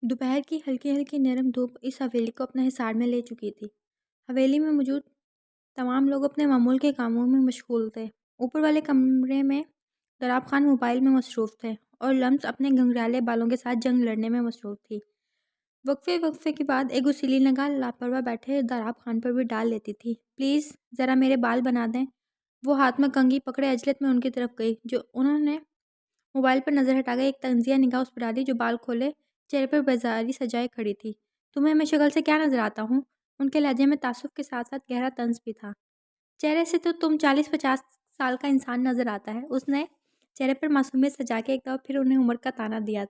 دوپہر کی ہلکی ہلکی نرم دھوپ اس حویلی کو اپنے حصار میں لے چکی تھی۔ حویلی میں موجود تمام لوگ اپنے معمول کے کاموں میں مشغول تھے۔ اوپر والے کمرے میں دراب خان موبائل میں مصروف تھے اور لمس اپنے گھنگرالے بالوں کے ساتھ جنگ لڑنے میں مصروف تھی۔ وقفے کے بعد ایک غسیلی نگاہ لاپرواہ بیٹھے دراب خان پر بھی ڈال لیتی تھی۔ پلیز ذرا میرے بال بنا دیں۔ وہ ہاتھ میں کنگھی پکڑے عجلت میں ان کی طرف گئی، جو انہوں نے موبائل پر نظر ہٹا کر ایک طنزیہ نگاہ اس پر ڈالی جو بال کھولے چہرے پر بیزاری سجائے کھڑی تھی۔ تمہیں میں شکل سے کیا نظر آتا ہوں؟ ان کے لہجے میں تعصب کے ساتھ ساتھ گہرا طنز بھی تھا۔ چہرے سے تو تم 40-50 سال کا انسان نظر آتا ہے۔ اس نے چہرے پر معصومیت سجا کے ایک دفعہ پھر انہیں عمر کا تانا دیا۔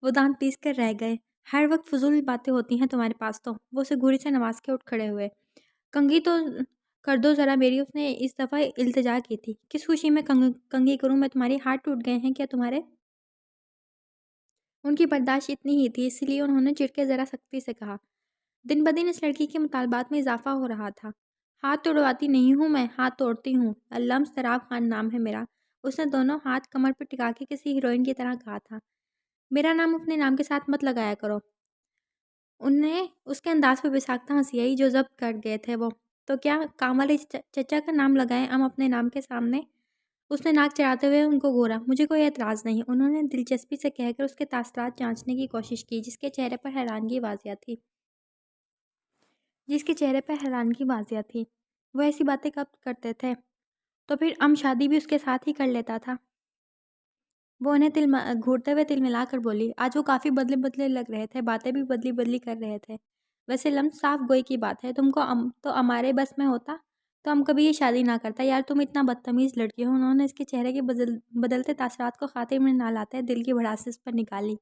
وہ دانت پیس کر رہ گئے۔ ہر وقت فضول باتیں ہوتی ہیں تمہارے پاس تو۔ وہ اسے گھوری سے نواز کے اٹھ کھڑے ہوئے۔ کنگھی تو کر دو ذرا میری، اس نے اس دفعہ التجا کی تھی۔ کس خوشی میں کنگھی کروں میں؟ تمہارے ہاتھ ٹوٹ گئے ہیں کیا تمہارے؟ ان کی برداشت اتنی ہی تھی، اس لیے انہوں نے چڑھ کے ذرا سختی سے کہا۔ دن بدن اس لڑکی کے مطالبات میں اضافہ ہو رہا تھا۔ ہاتھ توڑواتی نہیں ہوں میں، ہاتھ توڑتی ہوں۔ لمس دراب خان نام ہے میرا، اس نے دونوں ہاتھ کمر پر ٹکا کے کسی ہیروئن کی طرح کہا تھا۔ میرا نام اپنے نام کے ساتھ مت لگایا کرو۔ انہیں اس کے انداز پر بے-ساختہ ہنسی آئی جو ضبط کر گئے تھے وہ۔ تو کیا کام والے چچا کا نام لگائیں ہم اپنے نام کے سامنے؟ اس نے ناک چڑھاتے ہوئے ان کو گھورا۔ مجھے کوئی اعتراض نہیں، انہوں نے دلچسپی سے کہہ کر اس کے تاثرات جانچنے کی کوشش کی، جس کے چہرے پر حیرانگی واضح تھی۔ وہ ایسی باتیں کب کرتے تھے؟ تو پھر شادی بھی اس کے ساتھ ہی کر لیتا تھا۔ وہ انہیں گھورتے ہوئے تلملا کر بولی۔ آج وہ کافی بدلے بدلے لگ رہے تھے، باتیں بھی بدلی بدلی کر رہے تھے۔ ویسے لمس صاف گوئی کی بات ہے، تم کو تو ہمارے بس میں ہوتا تو ہم کبھی یہ شادی نہ کرتا۔ یار تم اتنا بدتمیز لڑکی ہو۔ انہوں نے اس کے چہرے کے بدلتے تاثرات کو خاطر میں نہ لاتے دل کی بھڑاس اس پر نکالی۔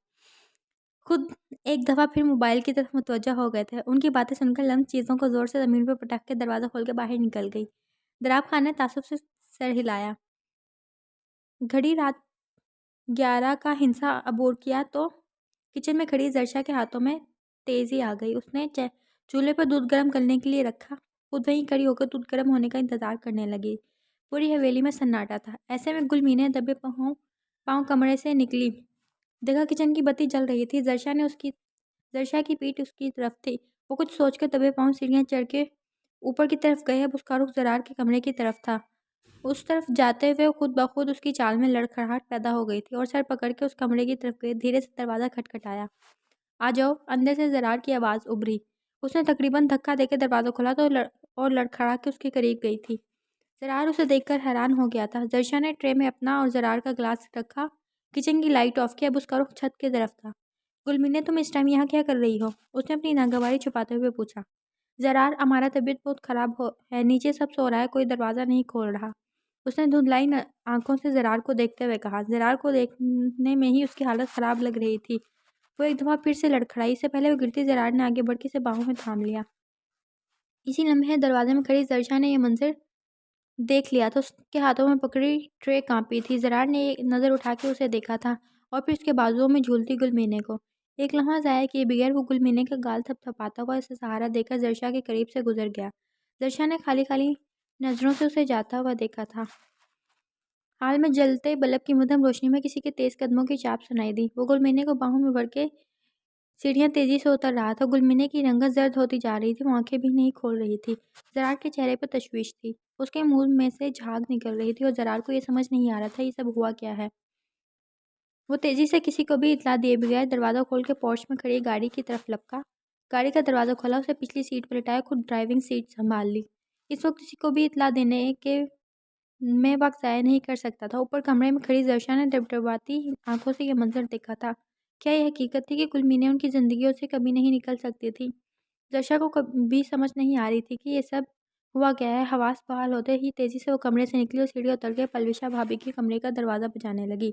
خود ایک دفعہ پھر موبائل کی طرف متوجہ ہو گئے تھے۔ ان کی باتیں سن کر لمس چیزوں کو زور سے زمین پر پٹک کے دروازہ کھول کے باہر نکل گئی۔ دراب خان نے تعصب سے سر ہلایا۔ گھڑی رات 11 کا ہنسا عبور کیا تو کچن میں کھڑی زرشا کے ہاتھوں میں تیزی آ گئی۔ اس نے چولہے پر دودھ گرم کرنے کے لیے رکھا، خود وہیں کھڑی ہو کر دودھ گرم ہونے کا انتظار کرنے لگی۔ پوری حویلی میں سناٹا تھا۔ ایسے میں گل مینے دبے پاؤں کمرے سے نکلی۔ دیکھا کچن کی بتی جل رہی تھی۔ زرشا کی پیٹھ اس کی طرف تھی۔ وہ کچھ سوچ کر دبے پاؤں سیڑھیاں چڑھ کے اوپر کی طرف گئے۔ اب اس کا رخ زرار کے کمرے کی طرف تھا۔ اس طرف جاتے ہوئے خود بخود اس کی چال میں لڑکھڑاہٹ پیدا ہو گئی تھی اور سر پکڑ کے اس کمرے کی طرف گئے۔ دھیرے سے دروازہ کھٹکھٹایا۔ آ جاؤ، اندر سے زرار کی آواز ابھری۔ اس نے تقریباً دھکا دے کے دروازہ کھولا اور لڑکھڑا کے اس کے قریب گئی تھی۔ زرار اسے دیکھ کر حیران ہو گیا تھا۔ زرشا نے ٹرے میں اپنا اور زرار کا گلاس رکھا، کچن کی لائٹ آف کی۔ اب اس کا رخ چھت کی طرف تھا۔ گلمینے تم اس ٹائم یہاں کیا کر رہی ہو؟ اس نے اپنی ناگواری چھپاتے ہوئے پوچھا۔ زرار ہمارا طبیعت بہت خراب ہے، نیچے سب سو رہا ہے، کوئی دروازہ نہیں کھول رہا۔ اس نے دھندلائی آنکھوں سے زرار کو دیکھتے ہوئے کہا۔ زرار کو دیکھنے میں ہی اس کی حالت خراب لگ رہی تھی۔ وہ ایک دفعہ پھر سے لڑکھڑائی۔ اس سے پہلے وہ گرتی زرار نے آگے بڑھ کے اسے باہوں میں تھام لیا۔ اسی لمحے دروازے میں کھڑی زرشا نے یہ منظر دیکھ لیا تو اس کے ہاتھوں میں پکڑی ٹرے کانپی تھی۔ زرار نے نظر اٹھا کے اسے دیکھا تھا اور پھر اس کے بازوؤں میں جھولتی گل مینے کو۔ ایک لمحہ ضائع کیے بغیر وہ گل مینے کا گال تھپ تھپاتا ہوا اسے سہارا دے کر زرشا کے قریب سے گزر گیا۔ زرشا نے خالی خالی نظروں سے اسے جاتا ہوا دیکھا تھا۔ حال میں جلتے بلب کی مدھم روشنی میں کسی کے تیز قدموں کی چاپ سنائی دی۔ وہ گل مینے کو باہوں میں بھر کے سیڑھیاں تیزی سے اتر رہا تھا۔ گل مینے کی رنگت زرد ہوتی جا رہی تھی، وہ آنکھیں بھی نہیں کھول رہی تھی۔ زرار کے چہرے پر تشویش تھی، اس کے منہ میں سے جھاگ نکل رہی تھی اور زرار کو یہ سمجھ نہیں آ رہا تھا یہ سب ہوا کیا ہے۔ وہ تیزی سے کسی کو بھی اطلاع دیے بغیر دروازہ کھول کے پورچ میں کھڑی گاڑی کی طرف لپکا۔ گاڑی کا دروازہ کھولا، اسے پچھلی سیٹ پر لٹایا، خود ڈرائیونگ سیٹ سنبھال لی۔ اس وقت کسی کو بھی اطلاع دینے کے میں وقت ضائع نہیں کر سکتا تھا۔ اوپر کمرے میں کھڑی زرشا نے ڈبڈباتی آنکھوں سے یہ منظر دیکھا تھا۔ کیا یہ حقیقت تھی کہ گل مینے ان کی زندگیوں سے کبھی نہیں نکل سکتی تھی؟ زرشا کو کبھی سمجھ نہیں آ رہی تھی کہ یہ سب ہوا کیا ہے۔ حواس بحال ہوتے ہی تیزی سے وہ کمرے سے نکلی اور سیڑھی اتر کے پلوشا بھابھی کے کمرے کا دروازہ بجانے لگی۔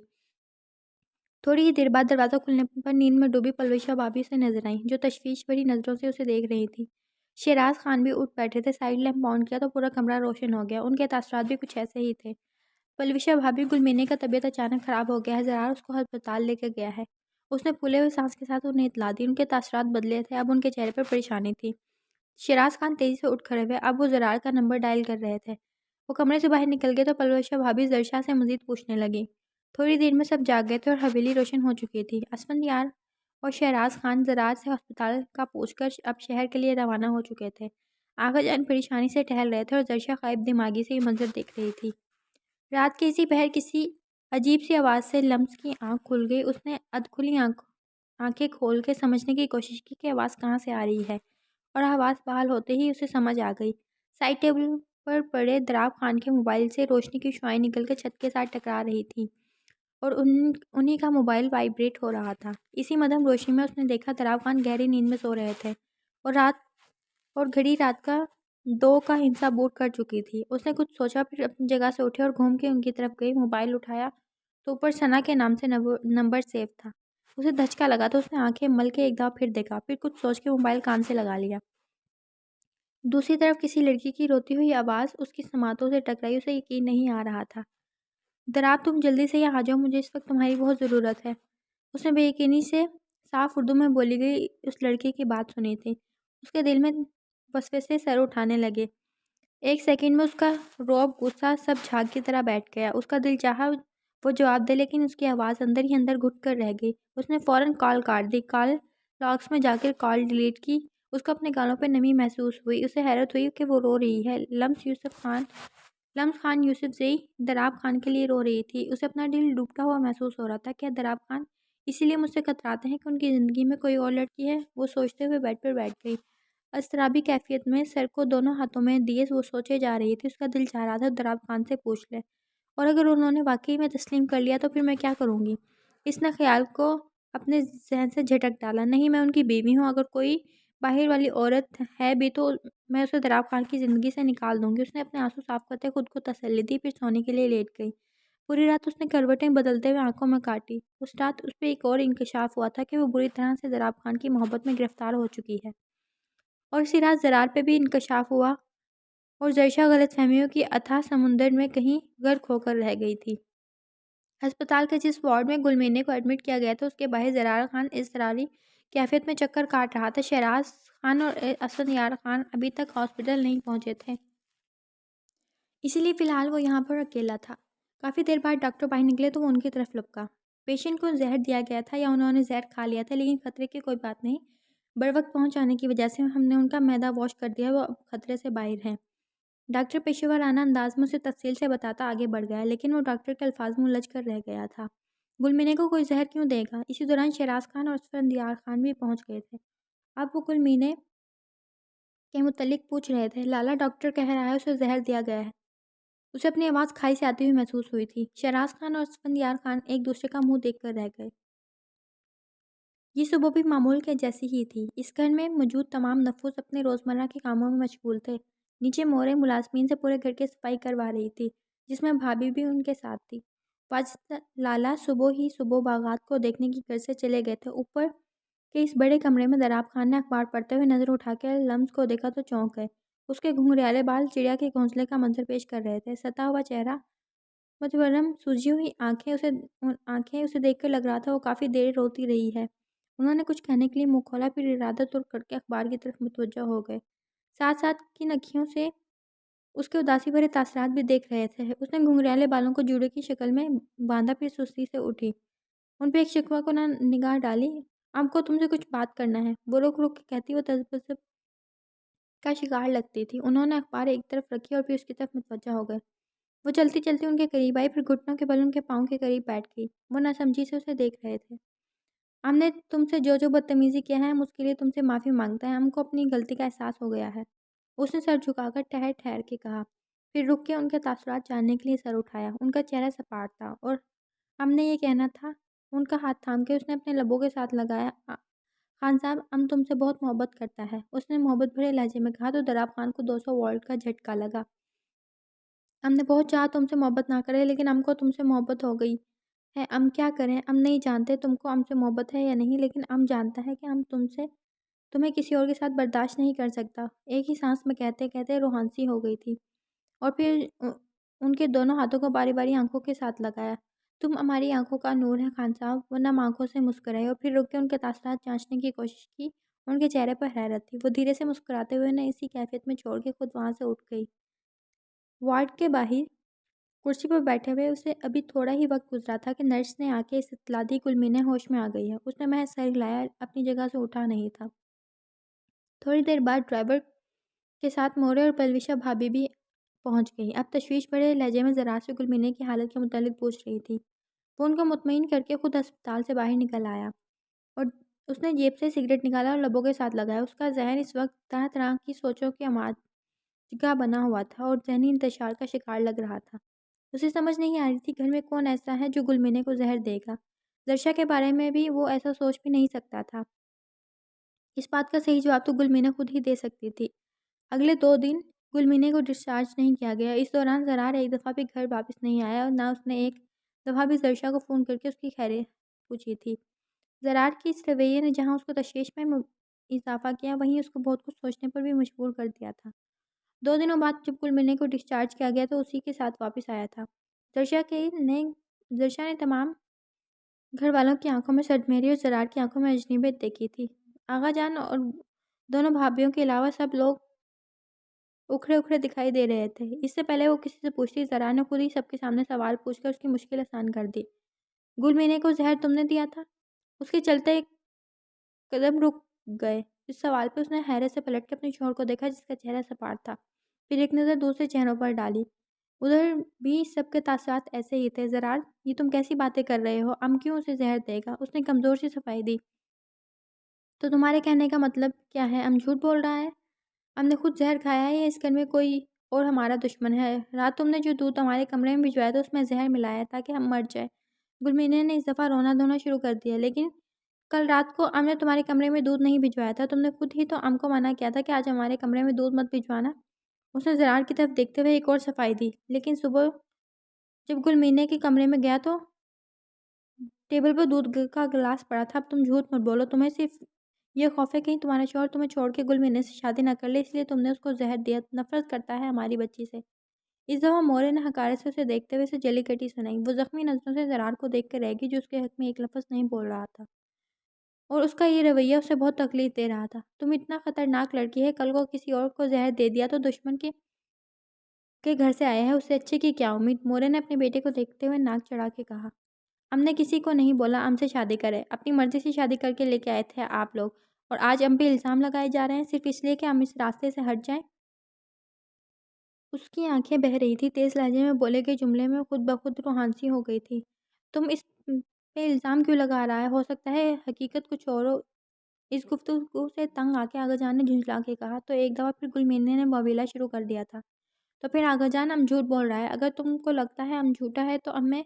تھوڑی ہی دیر بعد دروازہ کھلنے پر نیند میں ڈوبی پلوشا بھابھی اسے نظر آئیں، جو تشویش بھری نظروں سے اسے دیکھ رہی تھی۔ شہراز خان بھی اٹھ بیٹھے تھے۔ سائیڈ لیمپ آن کیا تو پورا کمرہ روشن ہو گیا۔ ان کے تاثرات بھی کچھ ایسے ہی تھے۔ پلوشا بھابھی، گل مینے کا طبیعت اچانک خراب ہو گیا ہے، زرار اس کو ہسپتال لے کے گیا ہے۔ اس نے پھولے ہوئے سانس کے ساتھ انہیں اطلاع دی۔ ان کے تاثرات بدلے تھے، اب ان کے چہرے پر پریشانی تھی۔ شہراز خان تیزی سے اٹھ کھڑے ہوئے۔ اب وہ زرار کا نمبر ڈائل کر رہے تھے۔ وہ کمرے سے باہر نکل گئے تو پلوشا بھابھی زرشا سے مزید پوچھنے لگی۔ تھوڑی دیر میں سب جاگ گئے تھے اور حویلی روشن ہو چکی تھی۔ اسفندیار اور شہراز خان زراعت سے ہسپتال کا پوچھ کر اب شہر کے لیے روانہ ہو چکے تھے۔ آغا جان پریشانی سے ٹہل رہے تھے اور زرشا غائب دماغی سے یہ منظر دیکھ رہی تھی۔ رات کے اسی پہر کسی عجیب سی آواز سے لمس کی آنکھ کھل گئی۔ اس نے ادھ کھلی آنکھیں کھول کے سمجھنے کی کوشش کی کہ آواز کہاں سے آ رہی ہے، اور آواز بحال ہوتے ہی اسے سمجھ آ گئی۔ سائڈ ٹیبل پر پڑے دراب خان کے موبائل سے روشنی کی شعاعیں نکل کر چھت کے ساتھ ٹکرا رہی تھیں اور انہی کا موبائل وائبریٹ ہو رہا تھا۔ اسی مدھم روشنی میں اس نے دیکھا دراب خان گہری نیند میں سو رہے تھے اور گھڑی رات کا 2 کا ہندسہ بوٹ کر چکی تھی۔ اس نے کچھ سوچا، پھر اپنی جگہ سے اٹھی اور گھوم کے ان کی طرف گئی۔ موبائل اٹھایا تو اوپر ثنا کے نام سے نمبر سیو تھا۔ اسے دھچکا لگا تو اس نے آنکھیں مل کے ایک دفعہ پھر دیکھا، پھر کچھ سوچ کے موبائل کان سے لگا لیا۔ دوسری طرف کسی لڑکی کی روتی ہوئی آواز اس کی سماعتوں سے ٹکرائی۔ اسے یقین نہیں آ رہا تھا۔ دراب تم جلدی سے یہاں آ جاؤ، مجھے اس وقت تمہاری بہت ضرورت ہے۔ اس نے بے یقینی سے صاف اردو میں بولی گئی اس لڑکی کی بات سنی تھی۔ اس کے دل میں وسوسے سر اٹھانے لگے۔ ایک سیکنڈ میں اس کا رعب غصہ سب جھاگ کی طرح بیٹھ گیا۔ اس کا دل چاہا وہ جواب دے، لیکن اس کی آواز اندر ہی اندر گھٹ کر رہ گئی۔ اس نے فوراً کال کاٹ دی، کال لاگس میں جا کر کال ڈیلیٹ کی۔ اس کو اپنے گالوں پہ نمی محسوس ہوئی۔ اسے حیرت ہوئی کہ وہ رو رہی ہے۔ لمس خان یوسف زئی دراب خان کے لیے رو رہی تھی۔ اسے اپنا دل ڈوبتا ہوا محسوس ہو رہا تھا۔ کیا دراب خان اسی لیے مجھ سے کتراتے ہیں کہ ان کی زندگی میں کوئی اور لڑکی ہے؟ وہ سوچتے ہوئے بیڈ پر بیٹھ گئی۔ اضطرابی کیفیت میں سر کو دونوں ہاتھوں میں دیے وہ سوچے جا رہی تھی۔ اس کا دل چاہ رہا تھا دراب خان سے پوچھ لے، اور اگر انہوں نے واقعی میں تسلیم کر لیا تو پھر میں کیا کروں گی؟ اس نے خیال کو اپنے ذہن سے جھٹک ڈالا۔ نہیں، میں ان کی بیوی ہوں، اگر کوئی باہر والی عورت ہے بھی تو میں اسے دراب خان کی زندگی سے نکال دوں گی۔ اس نے اپنے آنسو صاف کرتے خود کو تسلی دی، پھر سونے کے لیے لیٹ گئی۔ پوری رات اس نے کروٹیں بدلتے ہوئے آنکھوں میں کاٹی۔ اس رات اس پہ ایک اور انکشاف ہوا تھا کہ وہ بری طرح سے دراب خان کی محبت میں گرفتار ہو چکی ہے، اور اسی رات زرار پہ بھی انکشاف ہوا اور زرشا غلط فہمیوں کی اتھاہ سمندر میں کہیں غرق ہو کر رہ گئی تھی۔ ہسپتال کے جس وارڈ میں گل مینے کو ایڈمٹ کیا گیا تھا، اس کے باہر زرار خان اضطراری کیفیت میں چکر کاٹ رہا تھا۔ شہراز خان اور اسفندیار خان ابھی تک ہاسپٹل نہیں پہنچے تھے، اسی لیے فی الحال وہ یہاں پر اکیلا تھا۔ کافی دیر بعد ڈاکٹر باہر نکلے تو وہ ان کی طرف لپکا۔ پیشنٹ کو زہر دیا گیا تھا یا انہوں نے زہر کھا لیا تھا، لیکن خطرے کی کوئی بات نہیں۔ بروقت پہنچ جانے کی وجہ سے ہم نے ان کا معدہ واش کر دیا، وہ اب خطرے سے باہر ہیں۔ ڈاکٹر پیشہ ورانہ انداز میں اسے تفصیل سے بتاتا آگے بڑھ گیا، لیکن وہ ڈاکٹر کے الفاظ میں الجھ کر رہ گیا تھا۔ گل مینے کو کوئی زہر کیوں دے گا؟ اسی دوران شہراز خان اور اسفندیار خان بھی پہنچ گئے تھے۔ اب وہ گل مینے کے متعلق پوچھ رہے تھے۔ لالا، ڈاکٹر کہہ رہا ہے اسے زہر دیا گیا ہے۔ اسے اپنی آواز کھائی سے آتی ہوئی محسوس ہوئی تھی۔ شہراز خان اور اسفندیار خان ایک دوسرے کا منہ دیکھ کر رہ گئے۔ یہ صبح بھی معمول کے جیسی ہی تھی۔ اس گھر میں موجود تمام نفوس اپنے روزمرہ کے کاموں میں مشغول تھے۔ نیچے موریں ملازمین سے پورے گھر کی صفائی کروا رہی تھی، جس میں بھابھی بھی ان کے ساتھ تھی۔ واجد لالا صبح ہی باغات کو دیکھنے کی غرض سے چلے گئے تھے۔ اوپر کے اس بڑے کمرے میں دراب خان نے اخبار پڑھتے ہوئے نظر اٹھا کے لمس کو دیکھا تو چونک گئے۔ اس کے گھنگریالے بال چڑیا کے گھونسلے کا منظر پیش کر رہے تھے۔ ستا ہوا چہرہ، متورم سوجی ہوئی آنکھیں اسے دیکھ کر لگ رہا تھا وہ کافی دیر روتی رہی ہے۔ انہوں نے کچھ کہنے کے لیے منہ کھولا، پھر ارادہ طور کر کے اخبار کی طرف متوجہ ہو گئے۔ ساتھ ساتھ کن اکھیوں سے اس کے اداسی بھرے تاثرات بھی دیکھ رہے تھے۔ اس نے گھنگریالے بالوں کو جوڑے کی شکل میں باندھا، پھر سستی سے اٹھی، ان پہ ایک شکوہ کنہ نگاہ ڈالی۔ ہم کو تم سے کچھ بات کرنا ہے، وہ رک رک کے کہتی، وہ تذبذب کا شکار لگتی تھی۔ انہوں نے اخبار ایک طرف رکھی اور پھر اس کی طرف متوجہ ہو گئے۔ وہ چلتی چلتی ان کے قریب آئی، پھر گھٹنوں کے بل ان کے پاؤں کے قریب بیٹھ گئی۔ وہ ناسمجھی سے اسے دیکھ رہے تھے۔ ہم نے تم سے جو بدتمیزی کیا ہے، ہم اس کے لیے تم سے معافی مانگتے ہیں۔ ہم کو اپنی غلطی کا احساس ہو گیا ہے۔ اس نے سر جھکا کر ٹھہر ٹھہر کے کہا، پھر رک کے ان کے تاثرات جاننے کے لیے سر اٹھایا۔ ان کا چہرہ سپاٹ تھا اور ہم نے یہ کہنا تھا۔ ان کا ہاتھ تھام کے اس نے اپنے لبوں کے ساتھ لگایا۔ خان صاحب، ہم تم سے بہت محبت کرتا ہے، اس نے محبت بھرے لہجے میں کہا تو دراب خان کو 200 وولٹ کا جھٹکا لگا۔ ہم نے بہت چاہا تم سے محبت نہ کرے، لیکن ہم کو تم سے محبت ہو گئی ہے۔ ہم کیا کریں؟ ہم نہیں جانتے تم کو ہم سے محبت ہے یا نہیں، لیکن ہم جانتا ہے کہ ہم تمہیں کسی اور کے ساتھ برداشت نہیں کر سکتا۔ ایک ہی سانس میں کہتے کہتے روحانسی ہو گئی تھی، اور پھر ان کے دونوں ہاتھوں کو باری باری آنکھوں کے ساتھ لگایا۔ تم ہماری آنکھوں کا نور ہے خان صاحب۔ وہ نم آنکھوں سے مسکرائے اور پھر رک کے ان کے تاثرات جانچنے کی کوشش کی۔ ان کے چہرے پر حیرت تھی۔ وہ دھیرے سے مسکراتے ہوئے انہیں اسی کیفیت میں چھوڑ کے خود وہاں سے اٹھ گئی۔ وارڈ کے باہر کرسی پر بیٹھے ہوئے اسے ابھی تھوڑا ہی وقت گزرا تھا کہ نرس نے آ کے اسے اطلاع دی گلمینے ہوش میں آ گئی ہے۔ اس نے محض سر ہلایا، اپنی جگہ سے اٹھا نہیں تھا۔ تھوڑی دیر بعد ڈرائیور کے ساتھ مورے اور پلوشا بھابھی بھی پہنچ گئی۔ اب تشویش بھرے لہجے میں ذرا سے گلمینے کی حالت کے متعلق پوچھ رہی تھی۔ وہ ان کو مطمئن کر کے خود ہسپتال سے باہر نکل آیا اور اس نے جیب سے سگریٹ نکالا اور لبوں کے ساتھ لگایا۔ اس کا ذہن اس وقت طرح طرح کی سوچوں کی اماجگاہ بنا ہوا تھا اور ذہنی انتشار کا شکار لگ رہا تھا۔ اسے سمجھ نہیں آ رہی تھی گھر میں کون ایسا ہے جو گلمینے کو زہر دے گا۔ درشا کے بارے میں بھی وہ ایسا سوچ بھی نہیں سکتا تھا۔ اس بات کا صحیح جواب تو گلمینے خود ہی دے سکتی تھی۔ اگلے 2 دن گلمینے کو ڈسچارج نہیں کیا گیا۔ اس دوران زرار ایک دفعہ بھی گھر واپس نہیں آیا اور نہ اس نے ایک دفعہ بھی درشا کو فون کر کے اس کی خیریت پوچھی تھی۔ زرار کی اس رویے نے جہاں اس کو تشویش میں اضافہ کیا، وہیں اس کو بہت کچھ سوچنے پر بھی مجبور کر دیا تھا۔ 2 دنوں بعد جب گلمینے کو ڈسچارج کیا گیا تو اسی کے ساتھ واپس آیا تھا۔ درشا نے تمام گھر والوں کی آنکھوں میں سرد اور زرار کی آنکھوں میں اجنبیت دیکھی تھی۔ آغا جان اور دونوں بھابھیوں کے علاوہ سب لوگ اکھڑے اکھڑے دکھائی دے رہے تھے۔ اس سے پہلے وہ کسی سے پوچھتی، زرار نے خود ہی سب کے سامنے سوال پوچھ کر اس کی مشکل آسان کر دی۔ گلمینے کو زہر تم نے دیا تھا؟ اس کے چلتے ایک قدم رک گئے۔ اس سوال پہ اس نے حیرت سے پلٹ کے اپنے شوہر کو دیکھا جس کا چہرہ سپاٹ تھا، پھر ایک نظر دوسرے چہروں پر ڈالی۔ ادھر بھی سب کے تاثرات ایسے ہی تھے۔ زرار، یہ تم کیسی باتیں کر رہے ہو؟ ام کیوں اسے زہر دے گا؟ اس نے کمزور سی صفائی دی۔ تو تمہارے کہنے کا مطلب کیا ہے؟ ام جھوٹ بول رہا ہے؟ ام نے خود زہر کھایا ہے یا اس گھر میں کوئی اور ہمارا دشمن ہے؟ رات تم نے جو دودھ ہمارے کمرے میں بھجوایا تھا اس میں زہر ملایا تاکہ ہم مر جائیں۔ گلمینے نے اس دفعہ رونا دھونا شروع کر دیا۔ لیکن کل رات کو ام نے تمہارے کمرے میں دودھ نہیں بھجوایا تھا، تم نے خود ہی تو ام کو منع کیا تھا کہ آج ہمارے کمرے میں دودھ مت بھجوانا۔ اس نے زرار کی طرف دیکھتے ہوئے ایک اور صفائی دی۔ لیکن صبح جب گلمینے کے کمرے میں گیا تو ٹیبل پر دودھ کا گلاس پڑا تھا۔ اب تم جھوٹ مت بولو، تمہیں صرف یہ خوف ہے کہیں تمہارا شوہر تمہیں چھوڑ کے گلمینے سے شادی نہ کر لے، اس لیے تم نے اس کو زہر دیا۔ نفرت کرتا ہے ہماری بچی سے۔ اس دفعہ مورے نے حقارت سے اسے دیکھتے ہوئے اسے جلی کٹی سنائی۔ وہ زخمی نظروں سے زرار کو دیکھ کر رہ گئی جو اس کے حق میں ایک لفظ نہیں بول رہا تھا اور اس کا یہ رویہ اسے بہت تکلیف دے رہا تھا۔ تم اتنا خطرناک لڑکی ہے، کل کو کسی اور کو زہر دے دیا تو دشمن کے گھر سے آیا ہے، اس سے اچھے کی کیا امید؟ مورے نے اپنے بیٹے کو دیکھتے ہوئے ناک چڑھا کے کہا۔ ام نے کسی کو نہیں بولا ام سے شادی کرے، اپنی مرضی سے شادی کر کے لے کے آئے تھے آپ لوگ، اور آج ام پہ الزام لگائے جا رہے ہیں صرف اس لیے کہ ام اس راستے سے ہٹ جائیں۔ اس کی آنکھیں بہہ رہی تھی، تیز لہجے میں بولے گئے جملے میں خود بخود روحانسی ہو گئی تھی۔ تم اس پہ الزام کیوں لگا رہا ہے؟ ہو سکتا ہے حقیقت کچھ اور ہو۔ اس گفتگو سے تنگ آ کے آغا جان نے جھنجھلا کے کہا۔ تو ایک دفعہ پھر گلمینے نے واویلا شروع کر دیا تھا۔ تو پھر آغا جان، ام جھوٹ بول رہا ہے۔ اگر تم کو لگتا ہے ام جھوٹا ہے تو ام میں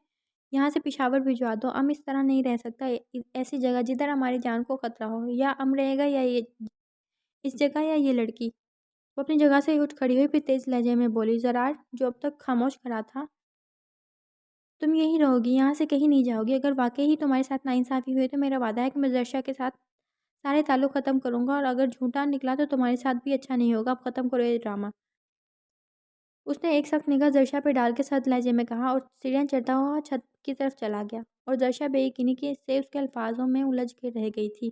یہاں سے پشاور بھجوا دو۔ ام اس طرح نہیں رہ سکتا ایسی جگہ جدھر ہماری جان کو خطرہ ہو۔ یا ام رہے گا یا یہ اس جگہ یا یہ لڑکی۔ وہ اپنی جگہ سے اٹھ کھڑی ہوئی، پھر تیز لہجے میں بولی، زرار جو اب تک خاموش کھڑا تھا، تم یہیں رہو گی، یہاں سے کہیں نہیں جاؤ گی۔ اگر واقعی ہی تمہارے ساتھ ناانصافی ہوئی تو میرا وعدہ ہے کہ میں درشا کے ساتھ سارے تعلق ختم کروں گا، اور اگر جھوٹا نکلا تو تمہارے ساتھ بھی اچھا نہیں ہوگا۔ اب ختم کرو یہ ڈرامہ۔ اس نے ایک سخت نگاہ درشا پہ ڈال کے سرد لہجے میں کہا اور سیڑھیاں چڑھتا ہوا چھت کی طرف چلا گیا، اور درشا بے یقینی سے اس کے الفاظوں میں الجھ کے رہ گئی تھی۔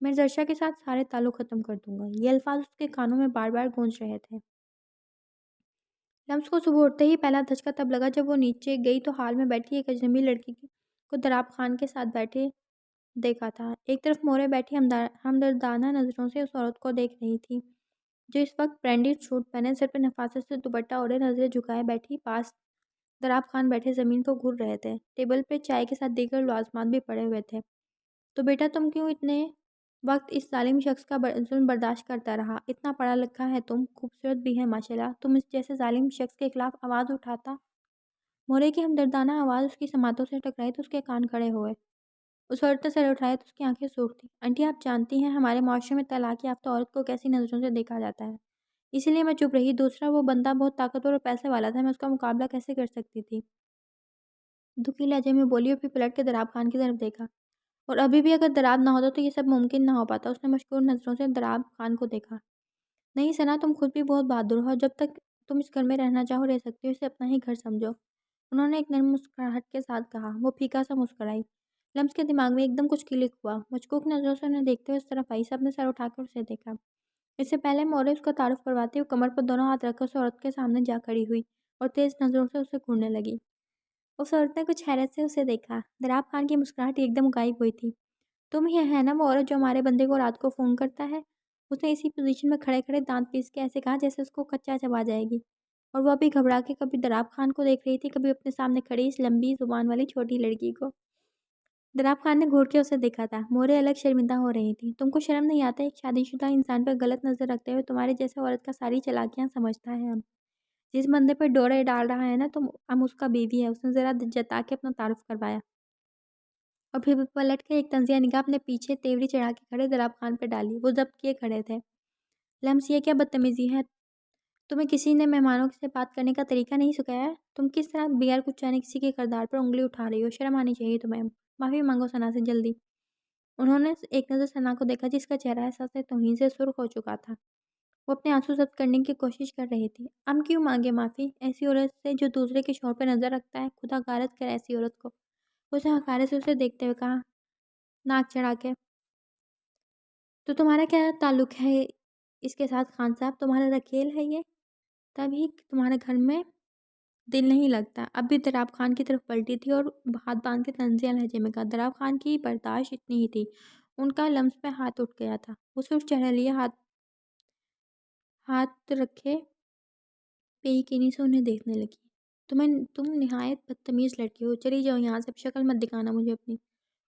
میں درشا کے ساتھ سارے تعلق ختم کر دوں گا، یہ الفاظ اس کے کانوں میں بار بار گونج رہے تھے۔ لمس کو صبح اٹھتے ہی پہلا دھچکا تب لگا جب وہ نیچے گئی تو ہال میں بیٹھی ایک اجنبی لڑکی کو دراب خان کے ساتھ بیٹھے دیکھا تھا۔ ایک طرف مورے بیٹھی ہمدردانہ نظروں سے اس عورت کو دیکھ رہی تھی جو اس وقت برینڈڈ سوٹ پہنے، سر پہ نفاست سے دوپٹہ اوڑھے نظریں جھکائے بیٹھی۔ پاس دراب خان بیٹھے زمین کو گھور رہے تھے۔ ٹیبل پہ چائے کے ساتھ دیگر لوازمات بھی پڑے ہوئے تھے۔ تو بیٹا تم کیوں اتنے وقت اس ظالم شخص کا ظلم برداشت کرتا رہا؟ اتنا پڑھا لکھا ہے تم، خوبصورت بھی ہے ماشاءاللہ، تم اس جیسے ظالم شخص کے خلاف آواز اٹھاتا؟ مورے کی ہمدردانہ آواز اس کی سماعتوں سے ٹکرائی تو اس کے کان کھڑے ہوئے۔ اس عورت نے سر اٹھایا تو اس کی آنکھیں سرخ تھیں۔ آنٹی آپ جانتی ہیں ہمارے معاشرے میں طلاق یافتہ عورت کو کیسی نظروں سے دیکھا جاتا ہے، اسی لیے میں چپ رہی۔ دوسرا وہ بندہ بہت طاقتور اور پیسے والا تھا، میں اس کا مقابلہ کیسے کر سکتی تھی؟ دکھی لہجے میں بولی اور پھر پلٹ کے دراب خان کی طرف دیکھا۔ اور ابھی بھی اگر دراب نہ ہوتا تو یہ سب ممکن نہ ہو پاتا۔ اس نے مشکور نظروں سے دراب خان کو دیکھا۔ نہیں ثنا، تم خود بھی بہت بہادر ہو، جب تک تم اس گھر میں رہنا چاہو رہ سکتی ہو، اسے اپنا ہی گھر سمجھو، انہوں نے ایک نرم مسکراہٹ کے ساتھ کہا۔ وہ پھیکا سا مسکرائی۔ لمس کے دماغ میں ایک دم کچھ کلک ہوا۔ مشکوک نظروں سے انہیں دیکھتے ہوئے اس طرف آئی، سب نے سر اٹھا کر اسے دیکھا۔ اس سے پہلے مورے اس کا تعارف کرواتے ہوئے کمر پر دونوں ہاتھ رکھ کر اس عورت کے سامنے جا کھڑی ہوئی۔ اور تیز نظروں سے اسے گھورنے لگی۔ اس عورت نے کچھ حیرت سے اسے دیکھا۔ دراب خان کی مسکراہٹ ایک دم غائب ہوئی تھی۔ تم ہی ہے نا وہ عورت جو ہمارے بندے کو رات کو فون کرتا ہے؟ اس نے اسی پوزیشن میں کھڑے کھڑے دانت پیس کے ایسے کہا جیسے اس کو کچا چبا جائے گی، اور وہ ابھی گھبرا کے کبھی دراب خان کو دیکھ رہی تھی، کبھی اپنے سامنے کھڑی اس لمبی زبان والی چھوٹی لڑکی کو۔ دراب خان نے گھور کے اسے دیکھا تھا۔ مورے الگ شرمندہ ہو رہی تھی۔ تم کو شرم نہیں آتا ایک شادی شدہ انسان پر غلط نظر رکھتے ہوئے؟ تمہارے جیسے عورت کا ساری چالاکیاں سمجھتا ہے اب۔ جس بندے پر ڈورے ڈال رہا ہے نا تم، اب اس کا بیوی ہے۔ اس نے ذرا جتا کے اپنا تعارف کروایا، اور پھر پلٹ کے ایک طنزیہ نگاہ اپنے پیچھے تیوری چڑھا کے کھڑے دراب خان پہ ڈالی۔ وہ ضبط کیے کھڑے تھے۔ لمس، یہ کیا بدتمیزی ہے؟ تمہیں کسی نے مہمانوں سے بات کرنے کا طریقہ نہیں سکھایا ہے؟ تم کس طرح بغیر کچھ جانے کسی کے کردار پر انگلی اٹھا رہی ہو؟ شرم آنی چاہیے تمہیں۔ معافی مانگو ثنا سے جلدی۔ انہوں نے ایک نظر ثنا کو دیکھا جس کا چہرہ احساس توہین سے سرخ ہو چکا تھا۔ وہ اپنے آنسو ضبط کرنے کی کوشش کر رہی تھی۔ ہم کیوں مانگے معافی ایسی عورت سے جو دوسرے کے شوہر پہ نظر رکھتا ہے؟ خدا غارت کرے ایسی عورت کو۔ اس نے حقارت سے اسے دیکھتے ہوئے کہا، ناک چڑھا کے، تو تمہارا کیا تعلق ہے اس کے ساتھ خان صاحب؟ تمہارا رکھیل ہے یہ؟ تبھی تمہارے گھر میں دل نہیں لگتا۔ اب بھی دراب خان کی طرف پلٹی تھی اور ہاتھ باندھ کے طنزیہ لہجے میں کہا۔ دراب خان کی برداشت اتنی ہی تھی، ان کا لمس پہ ہاتھ اٹھ گیا تھا۔ وہ سرخ چہرہ لیے ہاتھ رکھے بے یقینی سے انہیں دیکھنے لگی۔ تم نہایت بدتمیز لڑکی ہو، چلی جاؤ یہاں سے، شکل مت دکھانا مجھے اپنی۔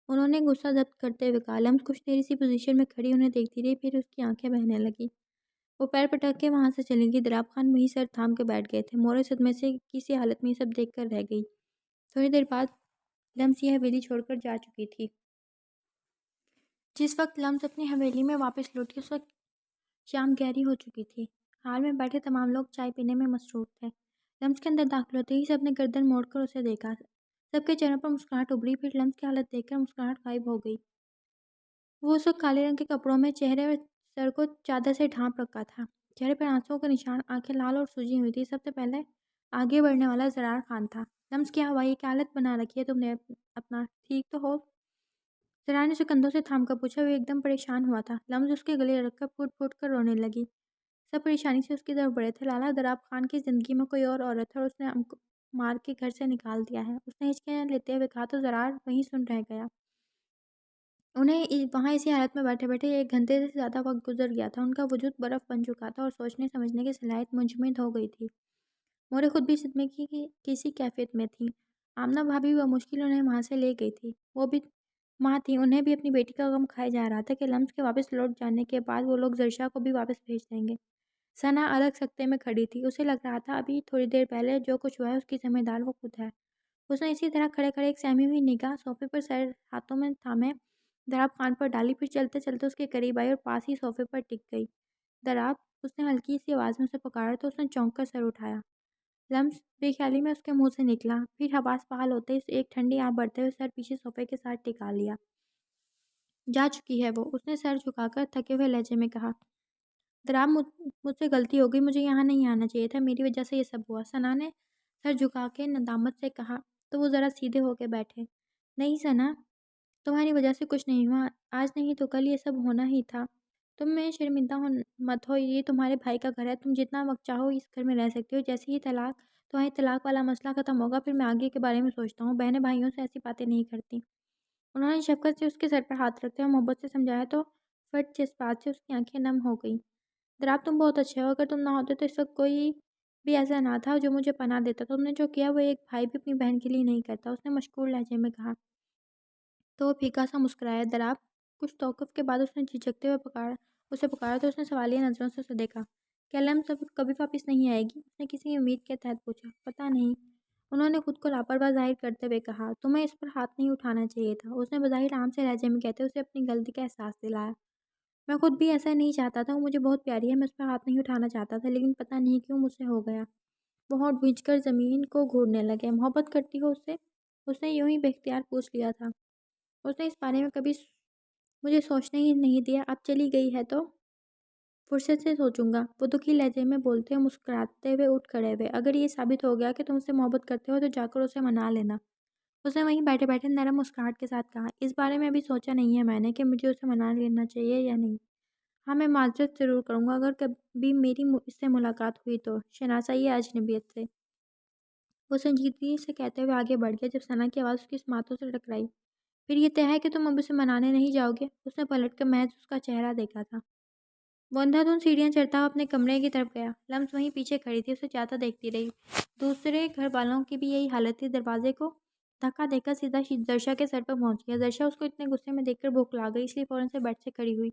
انہوں نے غصہ ضبط کرتے ہوئے کہا۔ لمس کچھ دیر اسی پوزیشن میں کھڑی انہیں دیکھتی رہی، پھر اس کی آنکھیں بہنے لگی۔ وہ پیر پٹک کے وہاں سے چلی گئی۔ دراب خان وہیں سر تھام کے بیٹھ گئے تھے، مورے صدمے سے کسی حالت میں یہ سب دیکھ کر رہ گئی۔ تھوڑی دیر بعد لمس یہ حویلی چھوڑ کر جا چکی تھی۔ جس وقت لمس اپنی حویلی میں واپس لوٹی اس وقت شام گہری ہو چکی تھی۔ ہال میں بیٹھے تمام لوگ چائے پینے میں مصروف تھے۔ لمس کے اندر داخل ہوتے ہی سب نے گردن موڑ کر اسے دیکھا۔ سب کے چہروں پر مسکراہٹ ابھری، پھر لمس کی حالت دیکھ کر مسکراہٹ غائب ہو گئی۔ وہ اس وقت کالے رنگ کے کپڑوں میں چہرے اور سر کو چادر سے ڈھانپ رکھا تھا۔ چہرے پر آنسوؤں کا نشان، آنکھیں لال اور سوجی ہوئی تھی۔ سب سے پہلے آگے بڑھنے والا زرار خان تھا۔ لمس، کیا ہوا؟ یہ کیا حالت بنا رکھی ہے تم نے اپنا؟ ٹھیک تو ہو؟ زرار نے اسے کندھوں سے تھام کر پوچھا۔ وہ ایک دم پریشان ہوا تھا۔ لمس اس کے گلے رکھ کر پھوٹ پھوٹ کر رونے لگی۔ سب پریشانی سے اس کی طرف بڑھے تھے۔ لالا، دراب خان کی زندگی میں کوئی اور عورت ہے اور اس نے ہم کو مار کے گھر سے نکال دیا ہے، اس نے ہچکیاں لیتے ہوئے کہا تو زرار وہیں سن رہ گیا۔ انہیں وہاں اسی حالت میں بیٹھے بیٹھے 1 گھنٹے سے زیادہ وقت گزر گیا تھا۔ ان کا وجود برف بن چکا تھا اور سوچنے سمجھنے کی صلاحیت منجمد ہو گئی تھی۔ مورے خود بھی صدمے کی کسی کیفیت میں تھی۔ آمنہ بھابھی بمشکل انہیں وہاں سے لے گئی تھی۔ وہ بھی ماں تھی، انہیں بھی اپنی بیٹی کا غم کھائے جا رہا تھا کہ لمس کے واپس لوٹ جانے کے بعد وہ لوگ زرشا کو بھی واپس بھیج دیں گے۔ ثنا الگ سکتے میں کھڑی تھی۔ اسے لگ رہا تھا ابھی تھوڑی دیر پہلے جو کچھ ہوا ہے اس کی ذمہ دار وہ خود ہے۔ اس نے اسی طرح کھڑے کھڑے ایک سہمی ہوئی نگاہ صوفے پر سر ہاتھوں میں تھامے دراب خان پر ڈالی، پھر چلتے چلتے اس کے قریب آئی اور پاس ہی صوفے پر ٹک گئی۔ دراب، اس نے ہلکی سی آواز میں اسے پکارا تو اس نے چونک کر سر اٹھایا۔ لمس بے خیالی میں اس کے منہ سے نکلا، پھر حواس بحال ہوتے ہی ایک ٹھنڈی آنکھ بڑھتے ہوئے سر پیچھے صوفے کے ساتھ ٹکا لیا۔ جا چکی ہے وہ، اس نے سر جھکا کر تھکے ہوئے لہجے میں کہا۔ دراب، مجھ سے غلطی ہو گئی، مجھے یہاں نہیں آنا چاہیے تھا، میری وجہ سے یہ سب ہوا۔ ثنا نے سر جھکا کے ندامت سے کہا تو وہ ذرا سیدھے ہو کے بیٹھے۔ نہیں ثنا، تمہاری وجہ سے کچھ نہیں ہوا، آج نہیں تو کل یہ سب ہونا ہی تھا۔ تم میں شرمندہ مت ہو، یہ تمہارے بھائی کا گھر ہے، تم جتنا وقت چاہو اس گھر میں رہ سکتے ہو۔ جیسے ہی تمہاری طلاق والا مسئلہ ختم ہوگا پھر میں آگے کے بارے میں سوچتا ہوں۔ بہنیں بھائیوں سے ایسی باتیں نہیں کرتی۔ انہوں نے شفقت سے اس کے سر پر ہاتھ رکھتے اور محبت سے سمجھایا تو فٹ جذبات سے اس کی آنکھیں نم ہو گئیں۔ دراب، تم بہت اچھے ہو، اگر تم نہ ہوتے تو اس وقت کوئی بھی ایسا نہ تھا جو مجھے پناہ دیتا۔ تم نے جو کیا وہ ایک بھائی بھی اپنی بہن کے لیے نہیں کرتا، اس نے مشکور لہجے میں کہا۔ تو وہ پھیکا سا مسکرایا۔ دراب کچھ توقف کے بعد اس نے جھجکتے ہوئے اسے پکارا تو اس نے سوالیہ نظروں سے اسے دیکھا۔ کیا لمس اب کبھی واپس نہیں آئے گی؟ اس نے کسی امید کے تحت پوچھا۔ پتہ نہیں، انہوں نے خود کو لاپرواہ ظاہر کرتے ہوئے کہا۔ تمہیں اس پر ہاتھ نہیں اٹھانا چاہیے تھا، اس نے بظاہر عام سے لہجے میں کہتے اسے اپنی غلطی کا احساس دلایا۔ میں خود بھی ایسا نہیں چاہتا تھا، وہ مجھے بہت پیاری ہے، میں اس پر ہاتھ نہیں اٹھانا چاہتا تھا، لیکن پتہ نہیں کیوں مجھ سے ہو گیا۔ وہ ہونٹ بھینچ کر زمین کو گھورنے لگے۔ محبت کرتی ہو اس سے؟ اس نے یوں ہی بے اختیار پوچھ لیا تھا۔ اس نے اس بارے میں کبھی مجھے سوچنے ہی نہیں دیا، اب چلی گئی ہے تو فرصت سے سوچوں گا۔ وہ دکھی لہجے میں بولتے ہوئے مسکراتے ہوئے اٹھ کھڑے ہوئے۔ اگر یہ ثابت ہو گیا کہ تم اسے محبت کرتے ہو تو جا کر اسے منا لینا، اس نے وہیں بیٹھے بیٹھے نرم مسکراہٹ کے ساتھ کہا۔ اس بارے میں ابھی سوچا نہیں ہے میں نے کہ مجھے اسے منا لینا چاہیے یا نہیں۔ ہاں، میں معذرت ضرور کروں گا اگر کبھی میری اس سے ملاقات ہوئی تو، شناسائی اجنبیت سے۔ وہ سنجیدگی سے کہتے ہوئے آگے بڑھ گیا جب ثنا کی آواز اس کی سماعتوں سے ٹکرائی۔ پھر یہ طے ہے کہ تم اب اسے منانے نہیں جاؤ گے؟ اس نے پلٹ کر محض اس کا چہرہ دیکھا تھا۔ وہ اندھا دھند سیڑھیاں چڑھتا ہوا اپنے کمرے کی طرف گیا۔ لمس وہیں پیچھے کھڑی تھی، اسے جاتا دیکھتی رہی۔ دوسرے گھر والوں کی بھی یہی حالت تھی۔ دروازے کو دھکا دے کر سیدھا درشا کے سر پر پہنچ گیا۔ درشا اس کو اتنے غصے میں دیکھ کر بھوک لگ گئی، اس لیے فوراً سے بیڈ سے کھڑی ہوئی۔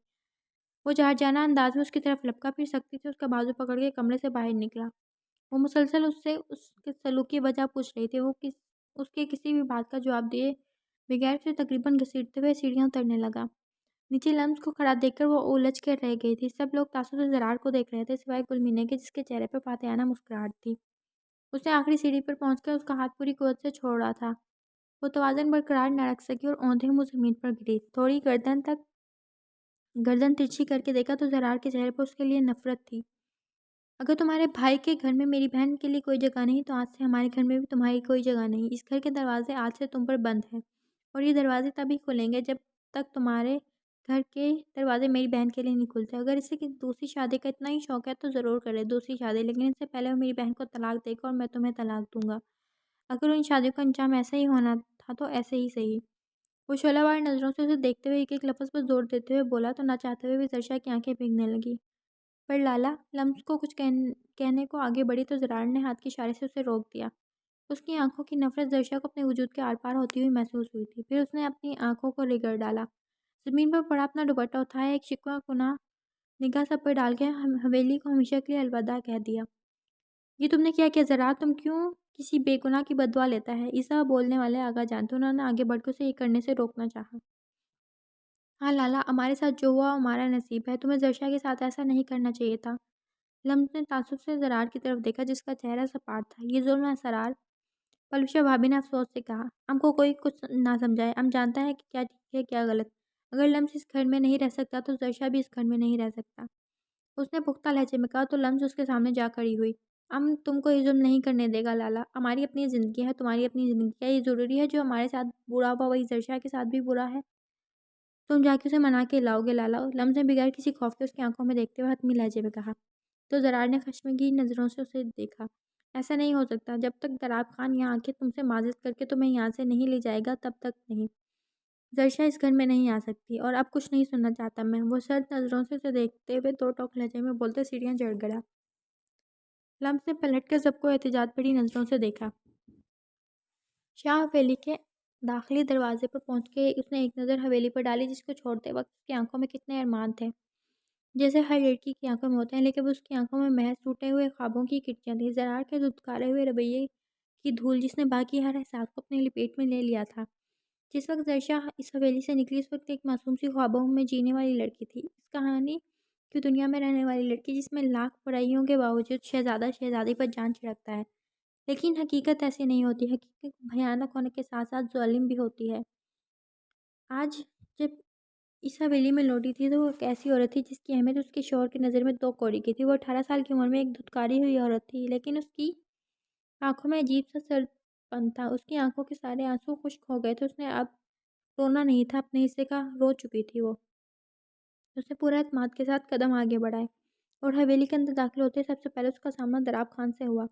وہ جارجانہ انداز میں اس کی طرف لپکا، پھر سختی سے اس کا بازو پکڑ کے کمرے سے باہر نکلا۔ وہ مسلسل اس سے اس کے سلوک کی وجہ پوچھ رہی تھی۔ وہ اس کے کسی بھی بات کا جواب دیے بغیر اسے تقریباً گھسیٹتے ہوئے سیڑھیاں اترنے لگا۔ نیچے لمس کو کھڑا دیکھ کر وہ الجھ کر رہ گئی تھی۔ سب لوگ تعصب سے زرار کو دیکھ رہے تھے سوائے گل مینے کے، جس کے چہرے پر فاتحانہ مسکراہٹ تھی۔ اس نے آخری سیڑھی پر پہنچ کر اس کا ہاتھ پوری قوت سے چھوڑا تھا۔ وہ توازن برقرار نہ رکھ سکی اور اوندھے منہ زمین پر گری۔ تھوڑی گردن ترچھی کر کے دیکھا تو زرار کے چہرے پر اس کے لیے نفرت تھی۔ اگر تمہارے بھائی کے گھر میں میری بہن کے لیے کوئی جگہ نہیں تو آج سے ہمارے گھر میں بھی تمہاری کوئی جگہ نہیں۔ اس گھر کے دروازے آج سے تم پر بند ہیں، اور یہ دروازے تبھی کھلیں گے جب تک تمہارے گھر کے دروازے میری بہن کے لیے نہیں کھلتے۔ اگر اسے دوسری شادی کا اتنا ہی شوق ہے تو ضرور کرے دوسری شادی، لیکن اس سے پہلے وہ میری بہن کو طلاق دے گا اور میں تمہیں طلاق دوں گا۔ اگر ان شادیوں کا انجام ایسا ہی ہونا تھا تو ایسے ہی صحیح۔ وہ شعلہ وار نظروں سے اسے دیکھتے ہوئے ایک ایک لفظ پر زور دیتے ہوئے بولا تو نہ چاہتے ہوئے بھی درشا کی آنکھیں بھیگنے لگی۔ پر لالا لمس کو کچھ کہنے کو آگے بڑھی تو زرار نے ہاتھ کے اشارے سے اسے روک دیا۔ اس کی آنکھوں کی نفرت درشا کو اپنے وجود کے آر پار ہوتی ہوئی محسوس ہوئی تھی۔ پھر اس نے اپنی آنکھوں کو رگڑ ڈالا، زمین پر پڑا اپنا دوپٹہ اٹھایا، ایک شکوہ کناہ نگاہ سب پر ڈال کے حویلی کو ہمیشہ کے لیے الوداع کہہ دیا۔ یہ تم نے کیا زرار؟ تم کیوں کسی بے گناہ کی بددعا لیتا ہے؟ عیسیٰ بولنے والے آگا جانتے، انہوں نے آگے بڑھ کے اسے یہ کرنے سے روکنا چاہا۔ ہاں لالا، ہمارے ساتھ جو ہوا ہمارا نصیب ہے، تمہیں درشا کے ساتھ ایسا نہیں کرنا چاہیے تھا۔ لمس نے تعصب سے زرار کی طرف دیکھا جس کا چہرہ سپاٹ تھا۔ یہ ظلم ہے سرار، پلوشا بھابھی نے افسوس سے کہا۔ ہم کو کوئی کچھ نہ سمجھائے، ہم جانتا ہے کہ کیا ٹھیک ہے کیا غلط۔ اگر لمس اس گھر میں نہیں رہ سکتا تو درشا بھی اس گھر میں نہیں رہ سکتا، اس نے پختہ لہجے میں کہا تو لمس اس کے سامنے جا کھڑی ہوئی۔ ہم تم کو یہ ظلم نہیں کرنے دے گا لالا، ہماری اپنی زندگی ہے، تمہاری اپنی زندگی ہے، یہ ضروری ہے جو ہمارے ساتھ برا ہوا وہی درشا کے ساتھ بھی برا ہے؟ تم جا کے اسے منا کے لاؤ گے لالا؟ لمس نے بغیر کسی خوف کے اس کی آنکھوں میں دیکھتے ہوئے حتمی لہجے میں کہا۔ تو زرار نے خشمگین نظروں سے اسے دیکھا۔ ایسا نہیں ہو سکتا، جب تک دراب خان یہاں آ کے تم سے معذرت کر کے تمہیں یہاں سے نہیں لے جائے گا تب تک نہیں۔ درشا اس گھر میں نہیں آ سکتی، اور اب کچھ نہیں سننا چاہتا میں۔ وہ سرد نظروں سے اسے دیکھتے ہوئے دو ٹوک لہجے میں بولتے سیڑھیاں چڑھ گیا۔ لمس نے پلٹ کر سب کو احتجاج بھری نظروں سے دیکھا۔ شاہ حویلی کے داخلی دروازے پر پہنچ کے اس نے ایک نظر حویلی پر ڈالی جس کو چھوڑتے وقت اس کی آنکھوں میں کتنے ارمان تھے، جیسے ہر لڑکی کی آنکھوں میں ہوتے ہیں، لیکن اس کی آنکھوں میں محض ٹوٹے ہوئے خوابوں کی کٹیاں تھیں۔ زرار کے دھتکارے ہوئے رویے کی دھول جس نے باقی ہر احساس کو اپنے لپیٹ میں لے لیا تھا۔ جس وقت درشا اس حویلی سے نکلی اس وقت ایک معصوم سی خوابوں میں جینے والی لڑکی تھی، اس کہانی کی دنیا میں رہنے والی لڑکی جس میں لاکھ برائیوں کے باوجود شہزادہ شہزادی پر جان چھڑکتا ہے، لیکن حقیقت ایسی نہیں ہوتی۔ حقیقت بھیانک ہونے کے ساتھ ساتھ ظالم بھی ہوتی ہے۔ آج جب اس حویلی میں لوٹی تھی تو وہ ایک ایسی عورت تھی جس کی اہمیت اس کے شوہر کی نظر میں دو کوڑی کی تھی۔ وہ 18 سال کی عمر میں ایک دھتکاری ہوئی عورت تھی، لیکن اس کی آنکھوں میں عجیب سا سرد پن تھا۔ اس کی آنکھوں کے سارے آنسو خشک ہو گئے تھے، اس نے اب رونا نہیں تھا، اپنے حصے کا رو چکی تھی وہ۔ اس نے پورا اعتماد کے ساتھ قدم آگے بڑھائے اور حویلی کے اندر داخل ہوتے سب سے پہلے اس کا سامنا دراب خان سے ہوا۔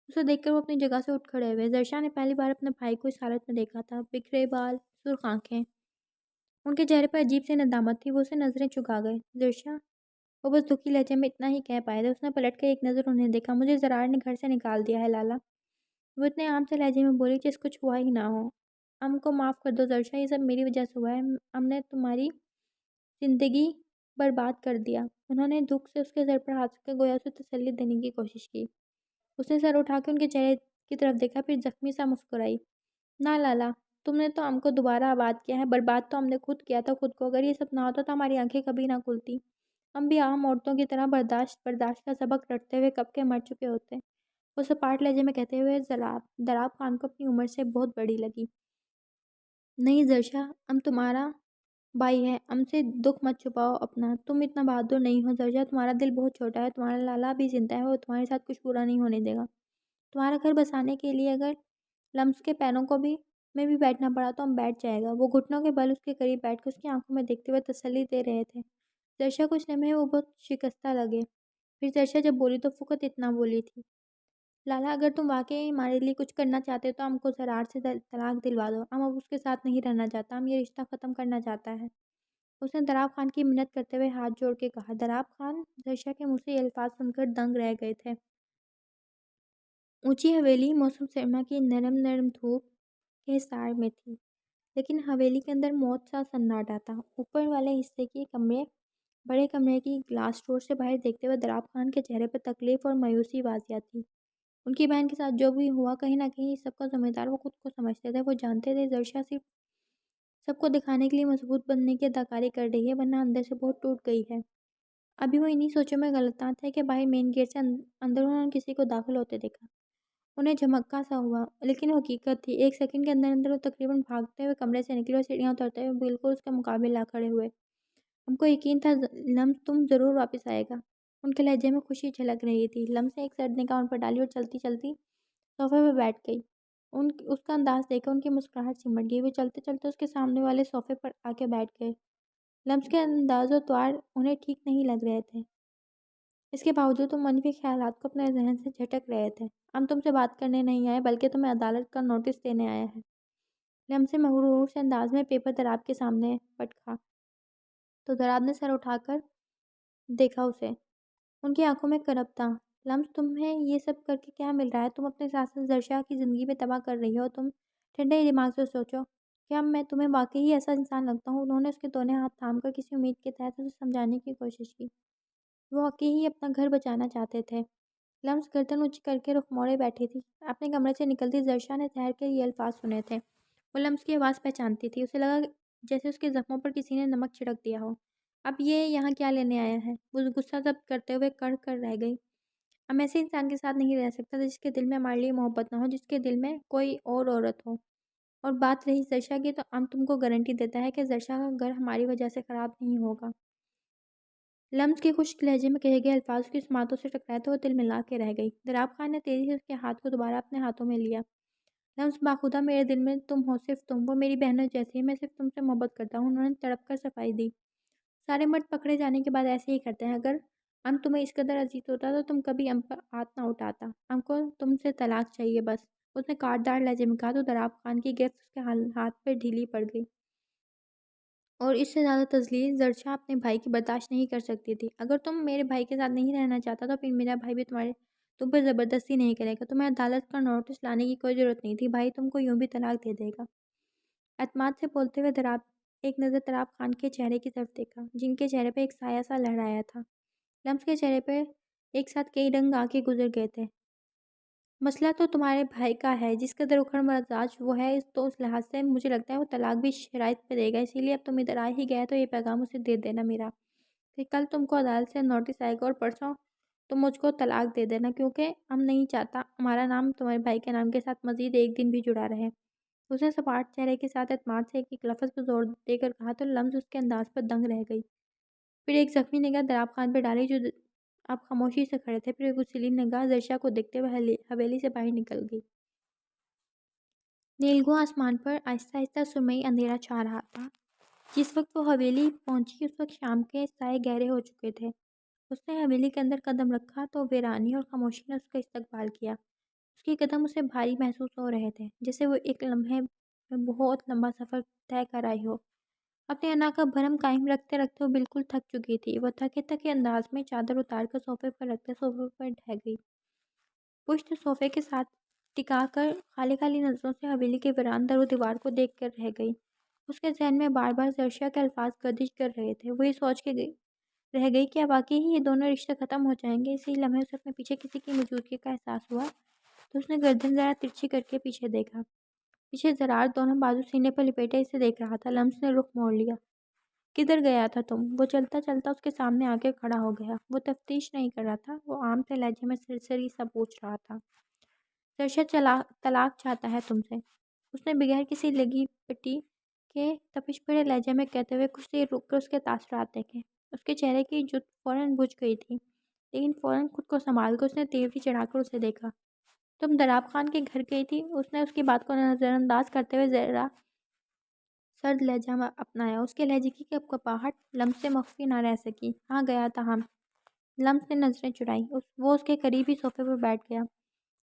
اسے دیکھ کر وہ اپنی جگہ سے اٹھ کھڑے ہوئے۔ درشا نے پہلی بار اپنے بھائی کو اس حالت میں دیکھا تھا، بکھرے بال، سرخ آنکھیں، ان کے چہرے پر عجیب سی ندامت تھی۔ وہ اسے نظریں چکا گئے۔ درشا، وہ بس دکھی لہجے میں اتنا ہی کہہ پائے تھے۔ اس نے پلٹ کر ایک نظر انہیں دیکھا۔ مجھے زرار نے گھر سے نکال دیا ہے لالا، وہ اتنے عام سے لہجے میں بولی جیسے کچھ ہوا ہی نہ ہو۔ ہم کو معاف کر دو درشا، یہ سب میری وجہ سے ہوا ہے، ہم نے تمہاری زندگی برباد کر دیا۔ انہوں نے دکھ سے اس کے سر پر ہاتھ رکھ کے گویا اسے تسلی دینے کی کوشش کی۔ اس نے سر اٹھا کے ان کے چہرے کی طرف دیکھا، پھر زخمی سا مسکرائی۔ نہ لالا، تم نے تو ہم کو دوبارہ آباد کیا ہے، برباد تو ہم نے خود کیا تھا خود کو۔ اگر یہ سب نہ ہوتا تو ہماری آنکھیں کبھی نہ کھلتی، ہم بھی عام عورتوں کی طرح برداشت کا سبق رٹتے ہوئے کب کے مر چکے ہوتے۔ وہ سپاٹ لہجے میں کہتے ہوئے دراب خان کو اپنی عمر سے بہت بڑی لگی۔ نہیں درشا، ہم تمہارا بھائی ہے، ہم سے دکھ مت چھپاؤ اپنا، تم اتنا بہادر نہیں ہو درشا، تمہارا دل بہت چھوٹا ہے، تمہارا لالا بھی زندہ ہے، وہ تمہارے ساتھ کچھ برا نہیں ہونے دے گا۔ تمہارا گھر بسانے کے لیے اگر لمس کے پیروں کو بھی میں بھی بیٹھنا پڑا تو ہم بیٹھ جائے گا۔ وہ گھٹنوں کے بل اس کے قریب بیٹھ کے اس کی آنکھوں میں دیکھتے ہوئے تسلی دے رہے تھے۔ درشا کچھ لمحے وہ بہت شکستہ لگے، پھر درشا جب بولی تو فقط اتنا بولی تھی، لالا اگر تم واقعی ہمارے لیے کچھ کرنا چاہتے ہو تو ہم کو زرار سے طلاق دلوا دو، ہم اب اس کے ساتھ نہیں رہنا چاہتا، ہم یہ رشتہ ختم کرنا چاہتا ہے۔ اس نے دراب خان کی منت کرتے ہوئے ہاتھ جوڑ کے کہا۔ دراب خان زرشا کے منہ سے یہ الفاظ سن کر دنگ رہ گئے تھے۔ اونچی حویلی موسم سرما کی نرم نرم دھوپ کے حصار میں تھی، لیکن حویلی کے اندر موت سا سناٹا تھا۔ اوپر والے حصے کی کمرے بڑے کمرے کی گلاس ڈور سے باہر دیکھتے ہوئے دراب خان کے چہرے پر تکلیف اور مایوسی واضح تھی۔ ان کی بہن کے ساتھ جو بھی ہوا، کہیں نہ کہیں اس سب کا ذمہ دار وہ خود کو سمجھتے تھے۔ وہ جانتے تھے زرشا صرف سب کو دکھانے کے لیے مضبوط بننے کی اداکاری کر رہی ہے، ورنہ اندر سے بہت ٹوٹ گئی ہے۔ ابھی وہ انہی سوچوں میں غلطاں تھے کہ باہر مین گیٹ سے اندر انہوں نے کسی کو داخل ہوتے دیکھا۔ انہیں جھمکا سا ہوا، لیکن وہ حقیقت تھی۔ ایک سیکنڈ کے اندر اندر وہ تقریباً بھاگتے ہوئے کمرے سے نکلے اور سیڑھیاں اترتے ہوئے بالکل اس کے مقابل لا کھڑے ہوئے۔ ہم کو یقین تھا لمس تم ضرور واپس آئے گا۔ ان کے لہجے میں خوشی جھلک رہی تھی۔ لمس نے ایک سرد نگاہ ان پر ڈالی اور چلتی چلتی صوفے پہ بیٹھ گئی۔ اس کا انداز دیکھ کر ان کی مسکراہٹ سمٹ گئی۔ وہ چلتے چلتے اس کے سامنے والے صوفے پر آ کے بیٹھ گئے۔ لمس کے انداز و طوار انہیں ٹھیک نہیں لگ رہے تھے۔ اس کے باوجود وہ منفی خیالات کو اپنے ذہن سے جھٹک رہے تھے۔ ہم تم سے بات کرنے نہیں آئے بلکہ تمہیں عدالت کا نوٹس دینے آیا ہے۔ لمس سے مغرور سے انداز میں پیپر دراب کے سامنے پٹکا تو دراب نے سر اٹھا کر دیکھا اسے۔ ان کی آنکھوں میں کرب تھا۔ لمس تمہیں یہ سب کر کے کیا مل رہا ہے؟ تم اپنے ساتھ ساتھ زرشا کی زندگی بھی تباہ کر رہی ہو۔ تم ٹھنڈے دماغ سے سوچو، کیا میں تمہیں واقعی ہی ایسا انسان لگتا ہوں؟ انہوں نے اس کے دونوں ہاتھ تھام کر کسی امید کے تحت اسے سمجھانے کی کوشش کی۔ وہ واقعی ہی اپنا گھر بچانا چاہتے تھے۔ لمس گردن اونچی کر کے رخ موڑے بیٹھی تھی۔ اپنے کمرے سے نکلتی زرشا نے ٹھہر کے یہ الفاظ سنے تھے۔ وہ لمس کی آواز پہچانتی تھی۔ اسے لگا جیسے اس کے زخموں پر کسی نے نمک چھڑک دیا ہو۔ اب یہ یہاں کیا لینے آیا ہے؟ وہ غصہ ضبط کرتے ہوئے کڑ کر رہ گئی۔ ہم ایسے انسان کے ساتھ نہیں رہ سکتا جس کے دل میں ہمارے لیے محبت نہ ہو، جس کے دل میں کوئی اور عورت ہو۔ اور بات رہی زرشا کی، تو ہم تم کو گارنٹی دیتا ہے کہ زرشا کا گھر ہماری وجہ سے خراب نہیں ہوگا۔ لمس کے خشک لہجے میں کہے گئے الفاظ اس کی سماعتوں سے ٹکرائے تو وہ دل ملا کے رہ گئی۔ دراب خان نے تیزی سے اس کے ہاتھ کو دوبارہ اپنے ہاتھوں میں لیا۔ لمس باخدا، میرے دل میں تم ہو، صرف تم۔ وہ میری بہنوں جیسی ہے، میں صرف تم سے محبت کرتا ہوں۔ انہوں نے تڑپ کر صفائی دی۔ سارے مرد پکڑے جانے کے بعد ایسے ہی کرتے ہیں۔ اگر ہم تمہیں اس قدر عزیز ہوتا تو تم کبھی ہم پر ہاتھ نہ اٹھاتا۔ ہم کو تم سے طلاق چاہیے بس، اس نے کاٹدار لہجے میں کہا تو دراب خان کی گرفت اس کے ہاتھ پر ڈھیلی پڑ گئی۔ اور اس سے زیادہ تذلیل زرشا اپنے بھائی کی برداشت نہیں کر سکتی تھی۔ اگر تم میرے بھائی کے ساتھ نہیں رہنا چاہتا تو پھر میرا بھائی بھی تم پر زبردستی نہیں کرے گا۔ تمہیں عدالت کا نوٹس لانے کی کوئی ضرورت نہیں تھی، بھائی تم کو یوں بھی طلاق دے دے گا۔ اعتماد سے بولتے ہوئے دراب ایک نظر دراب خان کے چہرے کی طرف دیکھا، جن کے چہرے پہ ایک سایہ سا لہرایا تھا۔ لمس کے چہرے پہ ایک ساتھ کئی رنگ آ کے گزر گئے تھے۔ مسئلہ تو تمہارے بھائی کا ہے، جس قدر اکھڑ مزاج وہ ہے، تو اس لحاظ سے مجھے لگتا ہے وہ طلاق بھی شرائط پہ دے گا۔ اسی لیے اب تم ادھر آ ہی گیا تو یہ پیغام اسے دے دینا میرا، کہ کل تم کو عدالت سے نوٹس آئے گا اور پرسوں تم مجھ کو طلاق دے دینا، کیونکہ ہم نہیں چاہتا ہمارا نام تمہارے بھائی کے نام کے ساتھ مزید ایک دن بھی جڑا رہے۔ اس نے سپاٹ چہرے کے ساتھ اعتماد سے ایک ایک لفظ پر زور دے کر کہا تو لمس اس کے انداز پر دنگ رہ گئی۔ پھر ایک زخمی نگاہ دراب خان پہ ڈالی جو آپ خاموشی سے کھڑے تھے، پھر ایک غصیلی نگاہ زرشا کو دیکھتے ہوئے حویلی سے باہر نکل گئی۔ نیلگوں آسمان پر آہستہ آہستہ سرمئی اندھیرا چھا رہا تھا۔ جس وقت وہ حویلی پہنچی اس وقت شام کے سائے گہرے ہو چکے تھے۔ اس نے حویلی کے اندر قدم رکھا تو ویرانی اور خاموشی نے اس کا استقبال کیا۔ اس کے قدم اسے بھاری محسوس ہو رہے تھے، جیسے وہ ایک لمحے میں بہت لمبا سفر طے کر آئی ہو۔ اپنے انا کا بھرم قائم رکھتے رکھتے وہ بالکل تھک چکی تھی۔ وہ تھکے تھکے انداز میں چادر اتار کر صوفے پر رکھتے صوفے پر ڈھہ گئی، پشت صوفے کے ساتھ ٹکا کر خالی خالی نظروں سے حویلی کے ویران در و دیوار کو دیکھ کر رہ گئی۔ اس کے ذہن میں بار بار زرشا کے الفاظ گردش کر رہے تھے۔ وہ یہ سوچ کے رہ گئی کہ واقعی ہی یہ دونوں رشتے ختم ہو جائیں گے۔ اسی لمحے اسے اپنے پیچھے کسی کی موجودگی کا احساس ہوا تو اس نے گردن ذرا ترچھی کر کے پیچھے دیکھا۔ پیچھے زرار دونوں بازو سینے پر لپیٹے اسے دیکھ رہا تھا۔ لمس نے رخ موڑ لیا۔ کدھر گیا تھا تم؟ وہ چلتا چلتا اس کے سامنے آ کے کھڑا ہو گیا۔ وہ تفتیش نہیں کر رہا تھا، وہ عام سے لہجے میں سرسری سا پوچھ رہا تھا۔ زرشا طلاق چاہتا ہے تم سے، اس نے بغیر کسی لگی پٹی کے تپش بھرے لہجے میں کہتے ہوئے کچھ دیر رک کر اس کے تاثرات دیکھے۔ اس کے چہرے کی جُت فوراً بجھ گئی تھی، لیکن فوراً خود کو سنبھال کر اس نے تیوری چڑھا کر اسے دیکھا۔ تم دراب خان کے گھر گئی تھی؟ اس نے اس کی بات کو نظر انداز کرتے ہوئے ذرا سرد لہجہ اپنایا۔ اس کے لہجے کی کپکپاہٹ لمس سے مخفی نہ رہ سکی۔ ہاں گیا تھا ہم۔ لمس نے نظریں چرائیں۔ وہ اس کے قریب ہی صوفے پر بیٹھ گیا۔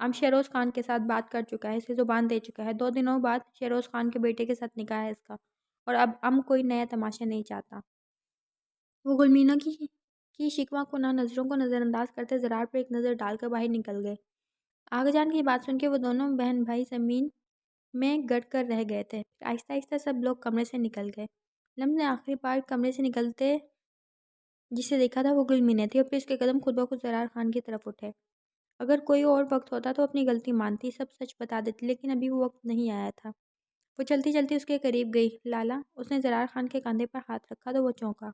ام شیروز خان کے ساتھ بات کر چکا ہے، اسے زبان دے چکا ہے۔ 2 دنوں بعد شیروز خان کے بیٹے کے ساتھ نکاح ہے اس کا، اور اب کوئی نیا تماشا نہیں چاہتا۔ وہ گلمینہ کی شکوہ کنہ نظروں کو نظر انداز کرتے زرار پر ایک نظر ڈال کر باہر نکل گئے۔ آغا جان کی بات سن کے وہ دونوں بہن بھائی زمین میں گڑ کر رہ گئے تھے۔ پھر آہستہ آہستہ سب لوگ کمرے سے نکل گئے۔ لمز نے آخری بار کمرے سے نکلتے جسے دیکھا تھا وہ گلمینہ تھی، اور پھر اس کے قدم خود بخود زرار خان کی طرف اٹھے۔ اگر کوئی اور وقت ہوتا تو اپنی غلطی مانتی، سب سچ بتا دیتی، لیکن ابھی وہ وقت نہیں آیا تھا۔ وہ چلتی چلتی اس کے قریب گئی۔ لالا، اس نے زرار خان کے کاندھے پر ہاتھ رکھا تو وہ چونکا۔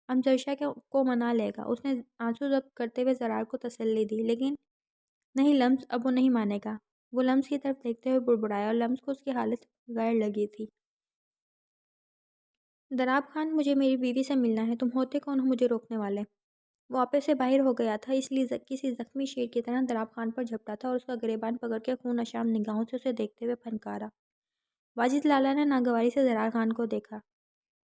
ام زرشا کو منا لے گا، اس نے آنسو ضبط کرتے ہوئے زرار کو تسلی دی، لیکن نہیں لمز، اب وہ نہیں مانے گا۔ وہ لمز کی طرف دیکھتے ہوئے بڑبڑایا، اور لمز کو اس کی حالت غیر لگی تھی۔ دراب خان، مجھے میری بیوی سے ملنا ہے، تم ہوتے کون ہو مجھے روکنے والے؟ وہ آپے سے باہر ہو گیا تھا، اس لیے کسی زخمی شیر کی طرح دراب خان پر جھپٹا تھا اور اس کا گریبان پکڑ کے خون اشام نگاہوں سے اسے دیکھتے ہوئے پھنکارا۔ واجد لالا نے ناگواری سے زرار خان کو دیکھا۔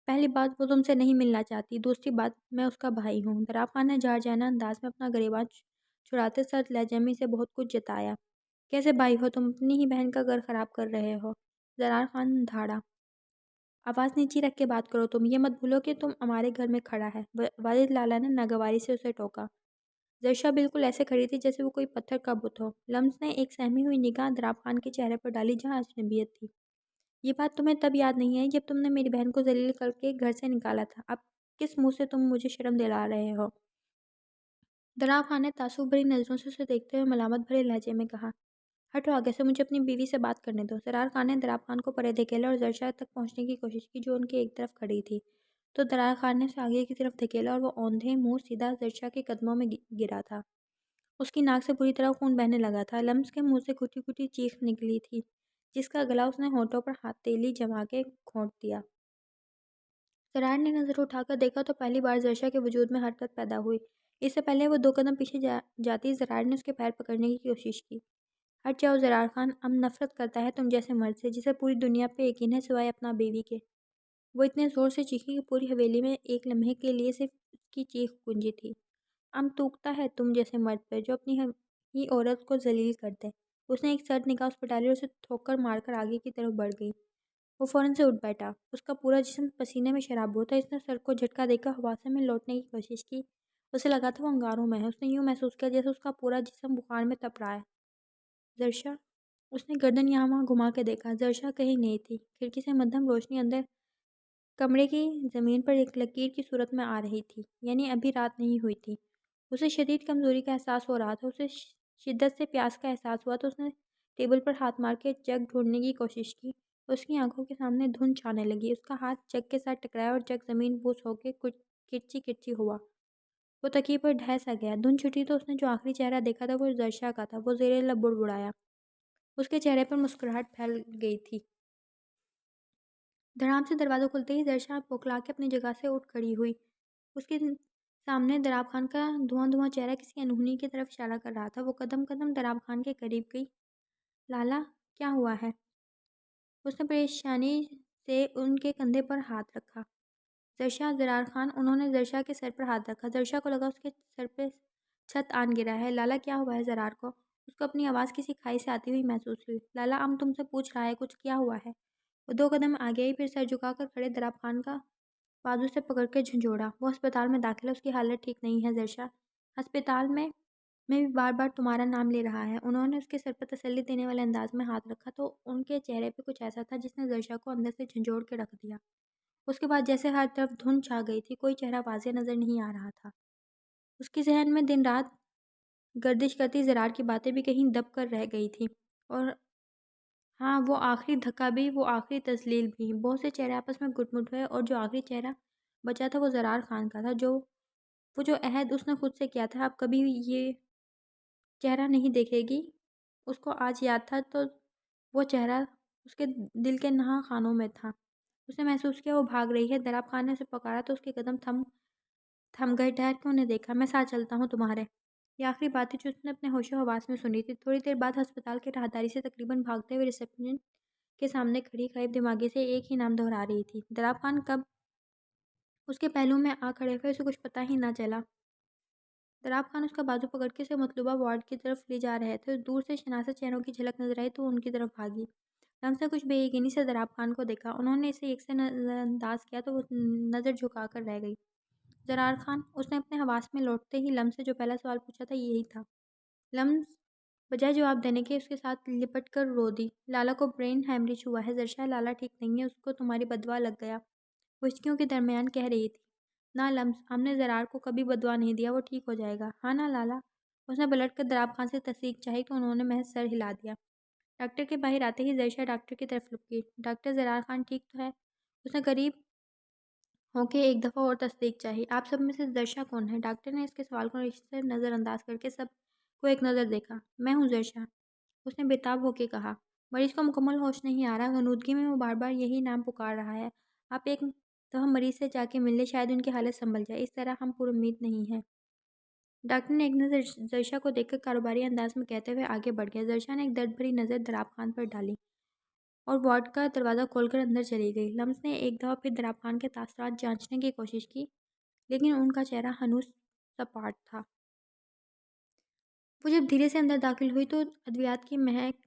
پہلی بات وہ تم سے نہیں ملنا چاہتی، دوسری بات میں اس کا بھائی ہوں۔ دراب خان نے جار جانا انداز میں اپنا گریبان چھڑاتے سرد لہجے میں اسے بہت کچھ جتایا۔ کیسے بھائی ہو تم؟ اپنی ہی بہن کا گھر خراب کر رہے ہو۔ زرار خان دھاڑا۔ آواز نیچی رکھ کے بات کرو تم، یہ مت بھولو کہ تم ہمارے گھر میں کھڑا ہے۔ واجد لالا نے ناگواری سے اسے ٹوکا۔ زرشا بالکل ایسے کھڑی تھی جیسے وہ کوئی پتھر کا بت ہو۔ لمز نے ایک سہمی ہوئی نگاہ دراب خان کے چہرے پر ڈالی جہاں اجنبیت تھی۔ یہ بات تمہیں تب یاد نہیں آئی جب تم نے میری بہن کو ذلیل کر کے گھر سے نکالا تھا؟ اب کس منہ سے تم مجھے شرم دلا رہے ہو؟ دراب خان نے تعصب بھری نظروں سے اسے دیکھتے ہوئے ملامت بھرے لہجے میں کہا۔ ہٹو آگے سے، مجھے اپنی بیوی سے بات کرنے دو۔ زرار خان نے دراب خان کو پرے دھکیلا اور زرشا تک پہنچنے کی کوشش کی جو ان کی ایک طرف کھڑی تھی، تو درار خان نے اسے آگے کی طرف دھکیلا اور وہ اوندھے منہ سیدھا زرشا کے قدموں میں گرا تھا۔ اس کی ناک سے بری طرح خون بہنے لگا تھا۔ لمز کے منہ سے گھٹی گھٹی چیخ نکلی تھی جس کا گلا اس نے ہونٹوں پر ہتھیلی جما کے گھونٹ دیا۔ زرار نے نظر اٹھا کر دیکھا تو پہلی بار زرشا کے وجود میں حرکت پیدا ہوئی۔ اس سے پہلے وہ 2 قدم پیچھے جاتی زرار نے اس کے پیر پکڑنے کی کوشش کی۔ ہٹ جاؤ زرار خان، ام نفرت کرتا ہے تم جیسے مرد سے جسے پوری دنیا پہ یقین ہے سوائے اپنا بیوی کے۔ وہ اتنے زور سے چیخی کہ پوری حویلی میں ایک لمحے کے لیے صرف اس کی چیخ گونجی تھی۔ ام توقتا ہے تم جیسے مرد پہ جو اپنی ہی عورت کو ذلیل کر دے۔ اس نے ایک سرد نگاہ اس پر ڈالی اور اسے ٹھوکر مار کر آگے کی طرف بڑھ گئی۔ وہ فوراً سے اٹھ بیٹھا، اس کا پورا جسم پسینے میں شرابور تھا۔ اس نے سر کو جھٹکا دے کر حواسے میں لوٹنے کی کوشش کی، اسے لگا تھا وہ انگاروں میں ہے۔ اس نے یوں محسوس کیا جیسے اس کا پورا جسم بخار میں تپ رہا ہے۔ زرشا، اس نے گردن یہاں وہاں گھما کے دیکھا۔ زرشا کہیں نہیں تھی۔ کھڑکی سے مدھم روشنی اندر کمرے کی زمین پر ایک لکیر کی صورت میں آ رہی تھی، یعنی ابھی رات نہیں ہوئی تھی۔ اسے شدید کمزوری کا احساس ہو رہا تھا، اسے شدت سے پیاس کا احساس ہوا تو اس نے ٹیبل پر ہاتھ مار کے جگ ڈھونڈنے کی کوشش کی۔ اس کی آنکھوں کے سامنے دھند چھانے لگی، اس کا ہاتھ جگ کے ساتھ ٹکرایا اور جگ زمین بوس ہو کے کرچی کرچی ہوا۔ وہ تکیے پر ڈھہ سا گیا۔ دھند چھٹی تو اس نے جو آخری چہرہ دیکھا تھا وہ زرشا کا تھا۔ وہ زیر لب بڑبڑایا، اس کے چہرے پر مسکراہٹ پھیل گئی تھی۔ دھڑام سے دروازہ کھلتے ہی زرشا بوکھلا کے اپنی جگہ سے اٹھ کھڑی ہوئی۔ اس کے سامنے دراب خان کا دھواں دھواں چہرہ کسی انہونی کی طرف اشارہ کر رہا تھا۔ وہ قدم قدم دراب خان کے قریب گئی۔ لالا، کیا ہوا ہے؟ اس نے پریشانی سے ان کے کندھے پر ہاتھ رکھا۔ زرشا، زرار خان، انہوں نے زرشا کے سر پر ہاتھ رکھا۔ زرشا کو لگا اس کے سر پہ چھت آن گرا ہے۔ لالا، کیا ہوا ہے زرار کو؟ اس کو اپنی آواز کسی کھائی سے آتی ہوئی محسوس ہوئی۔ لالا، ام تم سے پوچھ رہا ہے کچھ، کیا ہوا ہے؟ وہ 2 قدم آگے آئی، پھر سر جھکا کر کھڑے دراب خان کا بازو سے پکڑ کے جھنجھوڑا۔ وہ ہسپتال میں داخل ہے، اس کی حالت ٹھیک نہیں ہے زرشا۔ ہسپتال میں بھی بار بار تمہارا نام لے رہا ہے۔ انہوں نے اس کے سر پر تسلی دینے والے انداز میں ہاتھ رکھا تو ان کے چہرے پہ کچھ ایسا تھا جس نے زرشا کو اندر سے جھنجھوڑ کے رکھ دیا۔ اس کے بعد جیسے ہر طرف دھند چھا گئی تھی، کوئی چہرہ واضح نظر نہیں آ رہا تھا۔ اس کی ذہن میں دن رات گردش کرتی زرار کی باتیں بھی کہیں دب کر رہ گئی تھی، اور ہاں، وہ آخری دھکا بھی، وہ آخری تذلیل بھی۔ بہت سے چہرے آپس میں گٹ مٹ ہوئے اور جو آخری چہرہ بچا تھا وہ زرار خان کا تھا۔ وہ جو عہد اس نے خود سے کیا تھا اب کبھی یہ چہرہ نہیں دیکھے گی، اس کو آج یاد تھا تو وہ چہرہ اس کے دل کے نہاں خانوں میں تھا۔ اس نے محسوس کیا وہ بھاگ رہی ہے۔ دراب خان نے اسے پکارا تو اس کے قدم تھم گئے۔ ٹھہر کے انہیں دیکھا۔ میں ساتھ چلتا ہوں تمہارے۔ یہ آخری بات تھی جو اس نے اپنے ہوش و حواس میں سنی تھی۔ تھوڑی دیر بعد ہسپتال کے راہداری سے تقریباً بھاگتے ہوئے ریسپشن کے سامنے کھڑی غائب دماغی سے ایک ہی نام دہرا رہی تھی۔ دراب خان کب اس کے پہلو میں آ کھڑے ہوئے اسے کچھ پتہ ہی نہ چلا۔ دراپ خان اس کا بازو پکڑ کے اسے مطلوبہ وارڈ کی طرف لے جا رہے تھے۔ دور سے شناسہ چہروں کی جھلک نظر آئی تو ان کی طرف بھاگی۔ لمس نے کچھ بے یقینی سے دراپ خان کو دیکھا۔ انہوں نے اسے ایک سے نظر انداز کیا تو وہ نظر جھکا کر رہ گئی۔ زرار خان، اس نے اپنے حواس میں لوٹتے ہی لمس سے جو پہلا سوال پوچھا تھا یہی تھا۔ لمس بجائے جواب دینے کے اس کے ساتھ لپٹ کر رو دی۔ لالا کو برین ہیمریج ہوا ہے زرشا، لالا ٹھیک نہیں ہے، اس کو تمہاری بددعا لگ گیا، وہ ہچکیوں کے درمیان کہہ رہی تھی۔ نہ لمس، ہم نے زرار کو کبھی بددعا نہیں دیا، وہ ٹھیک ہو جائے گا۔ ہاں نا لالا؟ اس نے پلٹ کر دراپ خان سے تصدیق چاہی تو انہوں نے محض سر ہلا دیا۔ ڈاکٹر کے باہر آتے ہی زرشا ڈاکٹر کی طرف لپکی۔ ڈاکٹر، زرار خان ٹھیک تو ہے؟ اس نے قریب ہو کے ایک دفعہ اور تصدیق چاہی۔ آپ سب میں سے زرشا کون ہے؟ ڈاکٹر نے اس کے سوال کو رشتے نظر انداز کر کے سب کو ایک نظر دیکھا۔ میں ہوں زرشا، اس نے بےتاب ہو کے کہا۔ مریض کو مکمل ہوش نہیں آ رہا، غنودگی میں وہ بار بار یہی نام پکار رہا ہے۔ آپ ایک دفعہ مریض سے جا کے مل لیں، شاید ان کی حالت سنبھل جائے، اس طرح ہم پر امید نہیں ہیں۔ ڈاکٹر نے ایک نظر زرشا کو دیکھ کر کاروباری انداز میں کہتے ہوئے آگے بڑھ گیا۔ زرشا نے ایک درد بھری نظر دراپ خان پر ڈالی اور وارڈ کا دروازہ کھول کر اندر چلی گئی۔ لمس نے ایک دفعہ پھر دراپ خان کے تاثرات جانچنے کی کوشش کی، لیکن ان کا چہرہ ہنوز سپاٹ تھا۔ وہ جب دھیرے سے اندر داخل ہوئی تو ادویات کی مہک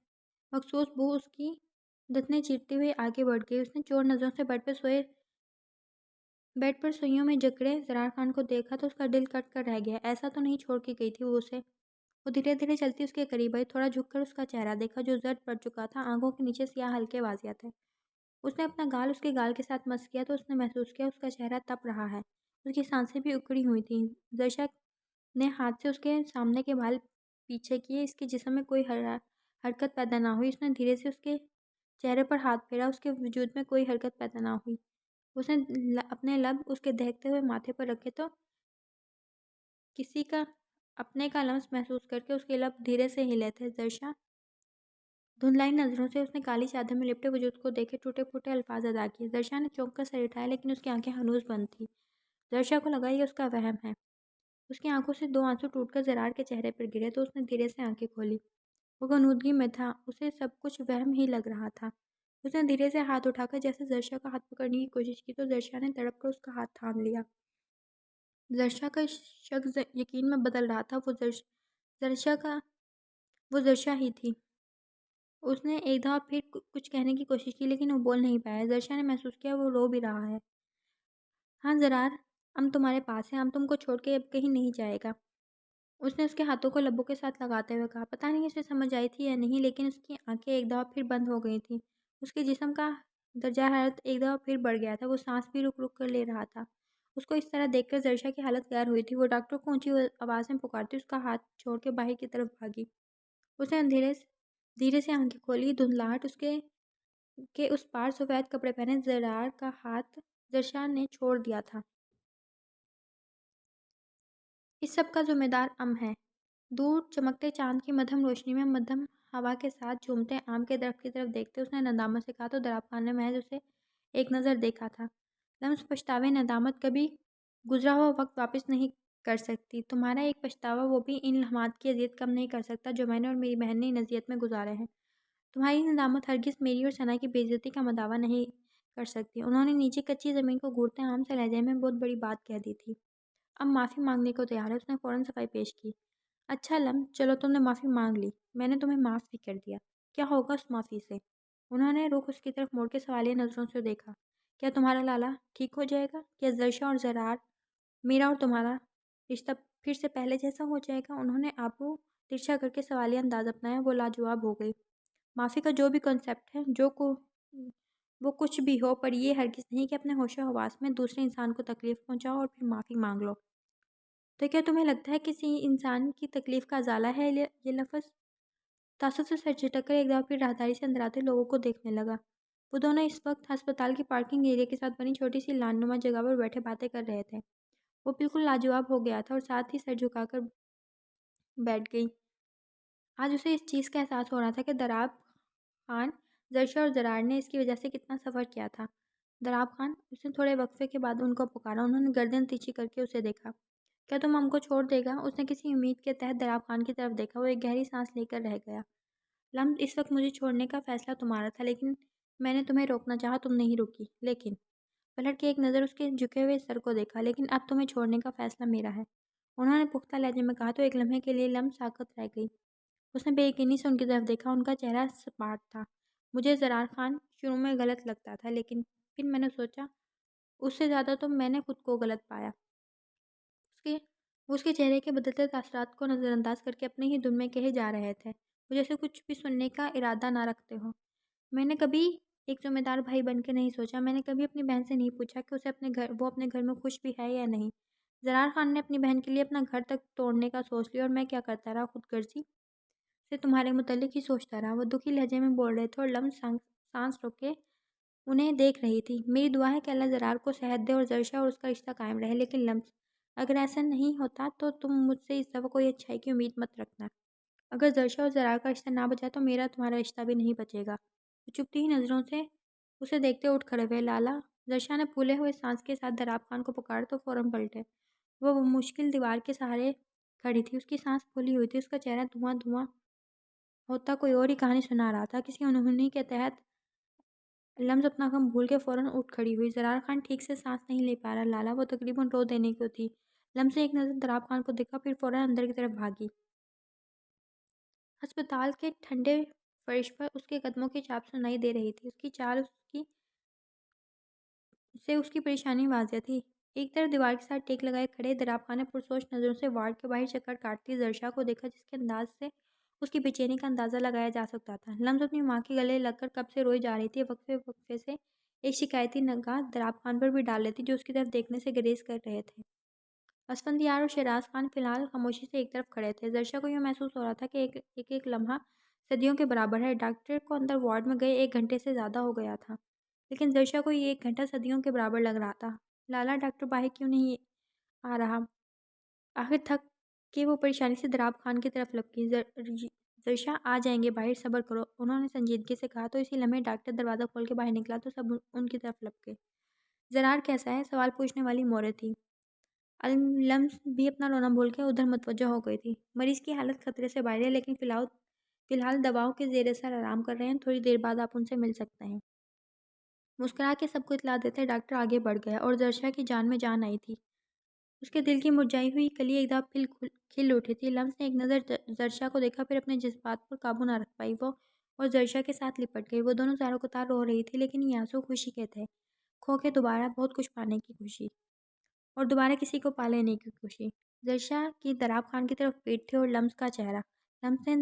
مخصوص بو اس کی دھتنے چیرتے ہوئے آگے بڑھ گئی۔ اس نے چور نظروں سے بیڈ پر سوئیوں میں جکڑے زرار خان کو دیکھا تو اس کا دل کٹ کر رہ گیا۔ ایسا تو نہیں چھوڑ کے گئی تھی وہ اسے؟ وہ دھیرے دھیرے چلتی اس کے قریب آئی، تھوڑا جھک کر اس کا چہرہ دیکھا جو زرد پڑ چکا تھا، آنکھوں کے نیچے سیاہ ہلکے واضح تھے۔ اس نے اپنا گال اس کے گال کے ساتھ مس کیا تو اس نے محسوس کیا اس کا چہرہ تپ رہا ہے، اس کی سانسیں بھی اکڑی ہوئی تھیں۔ زرشا نے ہاتھ سے اس کے سامنے کے بال پیچھے کیے، اس کے جسم میں کوئی حرکت پیدا نہ ہوئی۔ اس نے دھیرے سے اس کے چہرے پر ہاتھ پھیرا، اس کے وجود میں کوئی حرکت پیدا نہ ہوئی۔ اس نے اپنے لب اس کے دہکتے ہوئے ماتھے پر رکھے تو کسی کا اپنے کا لمس محسوس کر کے اس کے لب دھیرے سے ہلے تھے۔ زرشا، دھندلائی نظروں سے اس نے کالی چادر میں لپٹے وجود کو دیکھے ٹوٹے پھوٹے الفاظ ادا کیے۔ زرشا نے چونک کر سر اٹھایا، لیکن اس کی آنکھیں ہنوز بند تھیں۔ زرشا کو لگا یہ اس کا وہم ہے۔ اس کی آنکھوں سے 2 آنسو ٹوٹ کر زرار کے چہرے پر گرے تو اس نے دھیرے سے آنکھیں کھولی۔ وہ غنودگی میں تھا، اسے سب کچھ وہم ہی لگ رہا تھا۔ اس نے دھیرے سے ہاتھ اٹھا کر جیسے زرشا کا ہاتھ پکڑنے کی کوشش کی تو زرشا نے تڑپ کر اس کا ہاتھ تھام لیا۔ زرشا کا شک یقین میں بدل رہا تھا، وہ زرشا ہی تھی۔ اس نے ایک دفعہ پھر کچھ کہنے کی کوشش کی، لیکن وہ بول نہیں پایا۔ زرشا نے محسوس کیا وہ رو بھی رہا ہے۔ ہاں زرار، ہم تمہارے پاس ہیں، ہم تم کو چھوڑ کے اب کہیں نہیں جائے گا، اس نے اس کے ہاتھوں کو لبوں کے ساتھ لگاتے ہوئے کہا۔ پتہ نہیں اسے سمجھ آئی تھی یا نہیں، لیکن اس کی آنکھیں ایک دفعہ پھر بند ہو گئی تھیں۔ اس کے جسم کا درجہ حرارت ایک دفعہ پھر بڑھ گیا تھا، وہ سانس بھی رک رک کر لے رہا تھا۔ اس کو اس طرح دیکھ کر زرشا کی حالت غیر ہوئی تھی۔ وہ ڈاکٹر کو اونچی آواز میں پکارتی اس کا ہاتھ چھوڑ کے باہر کی طرف بھاگی۔ اس نے دھیرے سے آنکھیں کھولی، دھندلاہٹ اس کے اس پار سفید کپڑے پہنے زرار کا ہاتھ زرشا نے چھوڑ دیا تھا۔ اس سب کا ذمہ دار ہے۔ دور چمکتے چاند کی مدھم روشنی میں مدھم ہوا کے ساتھ جھومتے آم کے درخت کی طرف دیکھتے اس نے ندامت سے کہا تو دراپ خان نے محض اسے ایک نظر دیکھا تھا۔ لمس، پچھتاوے ندامت کبھی گزرا ہوا وقت واپس نہیں کر سکتی۔ تمہارا ایک پچھتاوا وہ بھی ان لمحات کی اذیت کم نہیں کر سکتا جو میں نے اور میری بہن نے ان اذیت میں گزارے ہیں۔ تمہاری ندامت ہرگز میری اور ثنا کی بے عزتی کا مداوا نہیں کر سکتی۔ انہوں نے نیچے کچی زمین کو گھورتے عام سے لہجے میں بہت بڑی بات کہہ دی تھی۔ اب معافی مانگنے کو تیار ہے، اس نے فوراً صفائی پیش کی۔ اچھا لمس، چلو تم نے معافی مانگ لی، میں نے تمہیں معاف بھی کر دیا، کیا ہوگا اس معافی سے؟ انہوں نے رخ اس کی طرف موڑ کے سوالیہ نظروں سے دیکھا۔ کیا تمہارا لالا ٹھیک ہو جائے گا؟ کیا زرشا اور زرار، میرا اور تمہارا رشتہ پھر سے پہلے جیسا ہو جائے گا؟ انہوں نے آبرو ترچھا کر کے سوالیہ انداز اپنایا۔ وہ لاجواب ہو گئی۔ معافی کا جو بھی کنسیپٹ ہے، وہ کچھ بھی ہو، پر یہ ہرگز نہیں کہ اپنے ہوش و حواس میں دوسرے انسان کو تکلیف پہنچاؤ اور پھر معافی مانگ لو۔ تو کیا تمہیں لگتا ہے کسی انسان کی تکلیف کا ازالہ ہے یہ لفظ؟ تعصب سے سر جھٹک کر ایک دفعہ پھر راہداری سے اندر آتے لوگوں کو دیکھنے لگا۔ وہ دونوں اس وقت ہسپتال کی پارکنگ ایریا کے ساتھ بنی چھوٹی سی لان نما جگہ پر بیٹھے باتیں کر رہے تھے۔ وہ بالکل لاجواب ہو گیا تھا اور ساتھ ہی سر جھکا کر بیٹھ گئی۔ آج اسے اس چیز کا احساس ہو رہا تھا کہ دراپ خان، زرشا اور زرار نے اس کی وجہ سے کتنا سفر کیا تھا۔ دراپ خان، اس نے تھوڑے وقفے کے بعد ان کو پکارا۔ انہوں نے گردن تیچی کر کے اسے دیکھا۔ کیا تم ہم کو چھوڑ دے گا؟ اس نے کسی امید کے تحت دراپ خان کی طرف دیکھا۔ وہ ایک گہری سانس لے کر رہ گیا۔ لمس، اس وقت مجھے چھوڑنے کا فیصلہ تمہارا تھا، لیکن میں نے تمہیں روکنا چاہا، تم نہیں رکی۔ لیکن پلٹ کے ایک نظر اس کے جھکے ہوئے سر کو دیکھا، لیکن اب تمہیں چھوڑنے کا فیصلہ میرا ہے۔ انہوں نے پختہ لہجے میں کہا تو ایک لمحے کے لیے لمس ساکت رہ گئی۔ اس نے بے یقینی سے ان کی طرف دیکھا۔ ان کا چہرہ سپاٹ تھا۔ مجھے زرار خان شروع میں غلط لگتا تھا، لیکن پھر میں نے سوچا اس سے زیادہ تو میں نے خود کو غلط پایا۔ وہ اس کے چہرے کے بدلتے تاثرات کو نظر انداز کر کے اپنے ہی دن میں کہے جا رہے تھے، وہ جیسے کچھ بھی سننے کا ارادہ نہ رکھتے ہو۔ میں نے کبھی ایک ذمہ دار بھائی بن کے نہیں سوچا، میں نے کبھی اپنی بہن سے نہیں پوچھا کہ وہ اپنے گھر میں خوش بھی ہے یا نہیں۔ زرار خان نے اپنی بہن کے لیے اپنا گھر تک توڑنے کا سوچ لیا، اور میں کیا کرتا رہا؟ خود غرضی سے تمہارے متعلق ہی سوچتا رہا۔ وہ دکھی لہجے میں بول رہے تھے اور لمس سانس روکے انہیں دیکھ رہی تھی۔ میری دعا ہے کہ اللہ زرار کو صحت دے اور زرشا اور اس کا رشتہ قائم رہے، لیکن لمس اگر ایسا نہیں ہوتا تو تم مجھ سے اس دفعہ کوئی اچھائی کی امید مت رکھنا۔ اگر زرشا اور زرار کا رشتہ نہ بچا تو میرا تمہارا رشتہ بھی نہیں بچے گا۔ وہ چپتی ہی نظروں سے اسے دیکھتے اٹھ کھڑے ہوئے۔ لالا، زرشا نے پھولے ہوئے سانس کے ساتھ دراب خان کو پکارا تو فوراً پلٹے۔ وہ مشکل دیوار کے سہارے کھڑی تھی، اس کی سانس پھولی ہوئی تھی، اس کا چہرہ دھواں دھواں ہوتا کوئی اور ہی کہانی سنا رہا تھا۔ کسی انہونی کے تحت لمس اپنا غم بھول کے فوراً اٹھ کھڑی ہوئی۔ زرار خان ٹھیک سے سانس نہیں لے پا رہا لالا، وہ تقریباً رو دینے کو تھی۔ لمس نے ایک نظر دراب خان کو دیکھا، پھر فوراً اندر کی طرف بھاگی۔ ہسپتال کے ٹھنڈے فرش پر اس کے قدموں کی چاپ سنائی دے رہی تھی۔ اس کی چال سے اس کی پریشانی واضح تھی۔ ایک طرف دیوار کے ساتھ ٹیک لگائے کھڑے دراب خان نے پرسوچ نظروں سے وارڈ کے باہر چکر کاٹتی زرشا کو دیکھا، جس کے انداز سے اس کی بے چینی کا اندازہ لگایا جا سکتا تھا۔ لمس اپنی ماں کے گلے لگ کر کب سے روئی جا رہی تھی۔ وقفے وقفے سے ایک شکایتی نگاہ دراب خان پر بھی ڈال لیتی، جو اس کی طرف دیکھنے سے گریز کر رہے تھے۔ اسفندیار اور شہراز خان فی الحال خاموشی سے ایک طرف کھڑے تھے۔ زرشا کو یوں محسوس ہو رہا تھا کہ ایک لمحہ صدیوں کے برابر ہے۔ ڈاکٹر کو اندر وارڈ میں گئے 1 گھنٹے سے زیادہ ہو گیا تھا، لیکن زرشا کو یہ 1 گھنٹہ صدیوں کے برابر لگ رہا تھا۔ لالا، ڈاکٹر باہر کیوں نہیں آ رہا؟ آخر تھک کے وہ پریشانی سے دراب خان کی طرف لپکی۔ زرشا آ جائیں گے باہر، صبر کرو، انہوں نے سنجیدگی سے کہا۔ تو اسی لمحے ڈاکٹر دروازہ کھول کے باہر نکلا تو سب ان کی طرف لپکے۔ زرار کیسا ہے؟ سوال پوچھنے والی مورے تھی۔ لمس بھی اپنا رونا بھول کے ادھر متوجہ ہو گئی تھی۔ مریض کی حالت خطرے سے باہر ہے، لیکن فی الحال دواؤں کے زیر اثر آرام کر رہے ہیں، تھوڑی دیر بعد آپ ان سے مل سکتے ہیں۔ مسکرا کے سب کو اطلاع دیتے ڈاکٹر آگے بڑھ گیا، اور زرشا کی جان میں جان آئی تھی۔ اس کے دل کی مرجھائی ہوئی کلی ایک دم کھل اٹھی تھی۔ لمس نے ایک نظر زرشا کو دیکھا، پھر اپنے جذبات پر قابو نہ رکھ پائی وہ اور زرشا کے ساتھ لپٹ گئی۔ وہ دونوں زاروں قطار رو رہی تھی، لیکن یہ آنسو خوشی کے تھے، کھو کے دوبارہ بہت کچھ پانے کی خوشی، اور دوبارہ کسی کو پا لینے کی خوشی۔ زرشا کی دراب خان کی طرف پیٹ تھی اور لمس کا چہرہ۔ لمس نے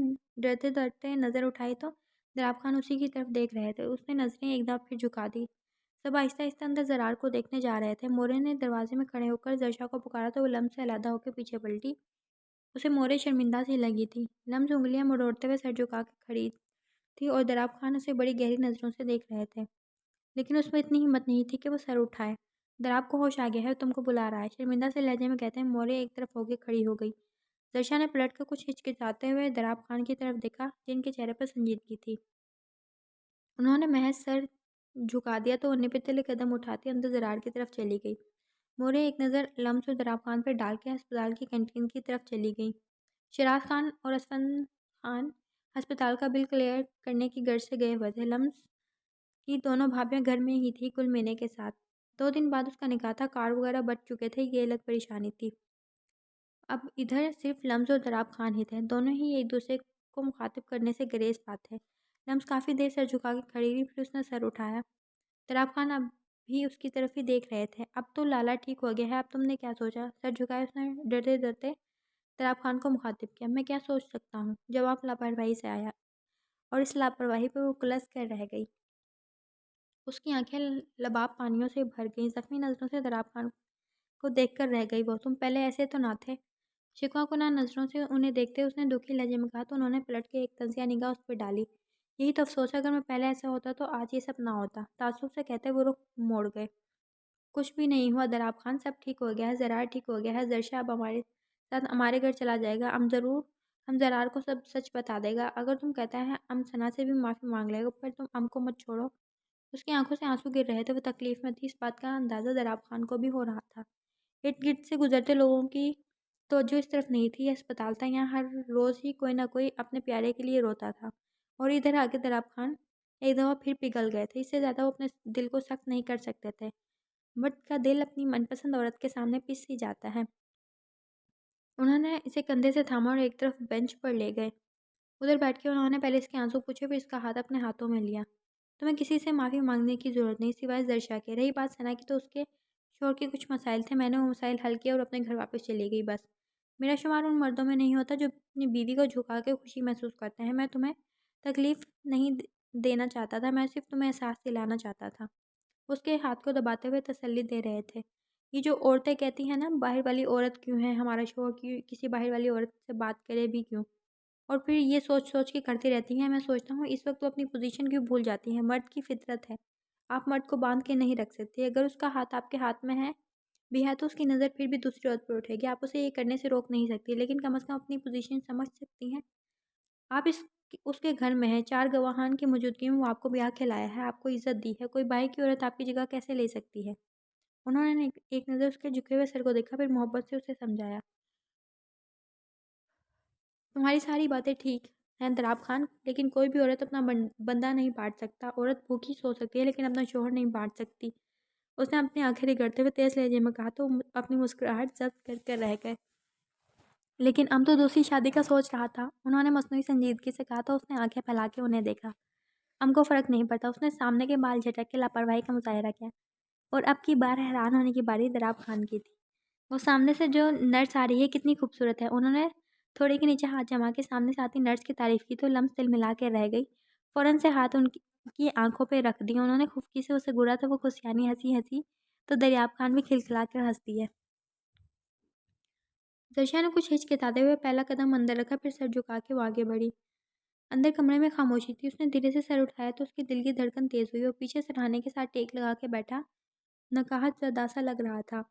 ڈرتے ڈرتے نظر اٹھائی تو دراب خان اسی کی طرف دیکھ رہے تھے۔ اس نے نظریں ایک دم پھر جھکا دی۔ سب آہستہ آہستہ اندر زرار کو دیکھنے جا رہے تھے۔ مورے نے دروازے میں کھڑے ہو کر زرشا کو پکارا تو وہ لمس سے علیحدہ ہو کے پیچھے پلٹی۔ اسے مورے شرمندہ سی لگی تھی۔ لمس انگلیاں مروڑتے ہوئے سر جھکا کے کھڑی تھی اور دراب خان اسے بڑی گہری نظروں سے دیکھ رہے تھے، لیکن اس میں اتنی ہمت نہیں تھی کہ وہ سر اٹھائے۔ دراب کو ہوش آ گیا ہے، تم کو بلا رہا ہے، شرمندہ سے لہجے میں کہتے ہیں مورے ایک طرف ہو کے کھڑی ہو گئی۔ زرشا نے پلٹ کر کچھ ہچکچاتے ہوئے دراب خان کی طرف دیکھا، جن کے چہرے پر سنجیدگی تھی۔ انہوں نے محض سر جھکا دیا تو وہ نپتلے قدم اٹھاتی اندر زرار کی طرف چلی گئی۔ مورے ایک نظر لمس اور دراب خان پر ڈال کے ہسپتال کی کینٹین کی طرف چلی گئی۔ شیراز خان اور اسفند خان ہسپتال کا بل کلیئر کرنے کی غرض سے گئے ہوئے تھے۔ لمس کی دونوں بھابیاں گھر میں ہی تھی کل مہینے کے ساتھ۔ 2 دن بعد اس کا نکاح تھا، کارڈ وغیرہ بٹ چکے تھے، یہ الگ پریشانی تھی۔ اب ادھر صرف لمس اور دراب خان ہی تھے، دونوں ہی ایک دوسرے کو مخاطب کرنے سے گریز پاتے۔ لمس کافی دیر سر جھکا کے کھڑی رہی، پھر اس نے سر اٹھایا۔ دراب خان اب بھی اس کی طرف ہی دیکھ رہے تھے۔ اب تو لالا ٹھیک ہو گیا ہے، اب تم نے کیا سوچا؟ سر جھکائے اس نے ڈرتے ڈرتے دراب خان کو مخاطب کیا۔ میں کیا سوچ سکتا ہوں؟ جواب لاپرواہی سے آیا، اور اس لاپرواہی پر وہ کلس کر رہ گئی۔ اس کی آنکھیں لباب پانیوں سے بھر گئیں، زخمی نظروں سے دراب خان کو دیکھ کر رہ گئی وہ۔ تم پہلے ایسے تو نہ تھے؟ شکوہ کناں نظروں سے انہیں دیکھتے اس نے دکھی لہجے میں کہا تو انہوں نے پلٹ کے ایک تنزیہ نگاہ اس پہ ڈالی۔ یہی تو افسوس ہے، اگر میں پہلے ایسا ہوتا تو آج یہ سب نہ ہوتا۔ تعصب سے کہتے وہ رخ موڑ گئے۔ کچھ بھی نہیں ہوا دراب خان، سب ٹھیک ہو گیا ہے، زرار ٹھیک ہو گیا ہے، زرشا اب ہمارے ساتھ ہمارے گھر چلا جائے گا، ہم زرار کو سب سچ بتا دے گا، اگر تم کہتا ہے ثنا سے بھی معافی مانگ لے گا، پر تم کو مت چھوڑو۔ اس کی آنکھوں سے آنسو گر رہے تھے، وہ تکلیف میں تھی، اس بات کا اندازہ دراب خان کو بھی ہو رہا تھا۔ ارد گرد سے گزرتے لوگوں کی توجہ اس طرف نہیں تھی، یہ اسپتال تھا، یہاں ہر روز ہی کوئی نہ کوئی اپنے پیارے کے لیے روتا تھا، اور ادھر آگے دراب خان ایک دفعہ پھر پگھل گئے تھے۔ اس سے زیادہ وہ اپنے دل کو سخت نہیں کر سکتے تھے۔ مرد کا دل اپنی من پسند عورت کے سامنے پس ہی جاتا ہے۔ انہوں نے اسے کندھے سے تھاما اور ایک طرف بینچ پر لے گئے۔ ادھر بیٹھ کے انہوں نے پہلے اس کے آنسو پوچھے، پھر اس کا ہاتھ اپنے ہاتھوں میں لیا۔ تمہیں کسی سے معافی مانگنے کی ضرورت نہیں سوائے زرشا کے۔ رہی بات ثنا کی، تو اس کے شوہر کے کچھ مسائل تھے، میں نے وہ مسائل حل کیے اور اپنے گھر واپس چلی گئی بس۔ میرا شمار ان مردوں میں نہیں ہوتا جو اپنی بیوی کو جھکا کے خوشی محسوس کرتے ہیں۔ میں تمہیں تکلیف نہیں دینا چاہتا تھا، میں صرف تمہیں احساس دلانا چاہتا تھا۔ اس کے ہاتھ کو دباتے ہوئے تسلی دے رہے تھے۔ یہ جو عورتیں کہتی ہیں نا، باہر والی عورت کیوں ہے، ہمارا شوہر کی کسی باہر والی عورت سے بات کرے بھی کیوں، اور پھر یہ سوچ سوچ کے کرتی رہتی ہیں۔ میں سوچتا ہوں اس وقت وہ اپنی پوزیشن کیوں بھول جاتی ہیں۔ مرد کی فطرت ہے، آپ مرد کو باندھ کے نہیں رکھ سکتے۔ اگر اس کا ہاتھ آپ کے ہاتھ میں ہے بھی ہے تو اس کی نظر پھر بھی دوسری عورت پر اٹھے گی، آپ اسے یہ کرنے سے روک نہیں سکتی، لیکن کم از کم اپنی پوزیشن سمجھ سکتی ہیں۔ آپ اس کے گھر میں ہیں، 4 گواہان کی موجودگی میں وہ آپ کو بیاہ کے لایا ہے، آپ کو عزت دی ہے، کوئی باہر کی عورت آپ کی جگہ کیسے لے سکتی ہے؟ انہوں نے ایک نظر اس کے جھکے ہوئے سر کو دیکھا، پھر محبت سے اسے سمجھایا۔ تمہاری ساری باتیں ٹھیک ہیں دراب خان، لیکن کوئی بھی عورت اپنا بندہ نہیں بانٹ سکتا۔ عورت بھوکی سو سکتی ہے لیکن اپنا شوہر نہیں بانٹ سکتی۔ اس نے اپنی آنکھیں رگڑتے ہوئے تیز لہجے میں کہا تو اپنی مسکراہٹ ضبط کر کے رہ گئے۔ لیکن ہم تو دوسری شادی کا سوچ رہا تھا، انہوں نے مصنوعی سنجیدگی سے کہا تو اس نے آنکھیں پھیلا کے انہیں دیکھا۔ ہم کو فرق نہیں پڑتا۔ اس نے سامنے کے بال جھٹک کے لاپرواہی کا مظاہرہ کیا، اور اب کی بار حیران ہونے کی باری دراب خان کی تھی۔ وہ سامنے سے جو نرس آ رہی ہے کتنی خوبصورت ہے۔ انہوں نے تھوڑے کے نیچے ہاتھ جما کے سامنے سے آتی نرس کی تعریف کی تو لمس دل ملا کے رہ گئی۔ فوراً سے ہاتھ ان کی آنکھوں پہ رکھ دیا۔ انہوں نے خفکی سے اسے گھورا تو وہ خوشیانی ہنسی ہنسی تو دریاب خان بھی کھلکھلا کر ہنس دیے۔ زرشا نے کچھ ہچکچاتے ہوئے پہلا قدم اندر رکھا، پھر سر جھکا کے وہ آگے بڑھی۔ اندر کمرے میں خاموشی تھی۔ اس نے دھیرے سے سر اٹھایا تو اس کے دل کی دھڑکن تیز ہوئی اور پیچھے سرہانے کے ساتھ ٹیک لگا کے بیٹھا نکہت زدہ سا لگ رہا تھا۔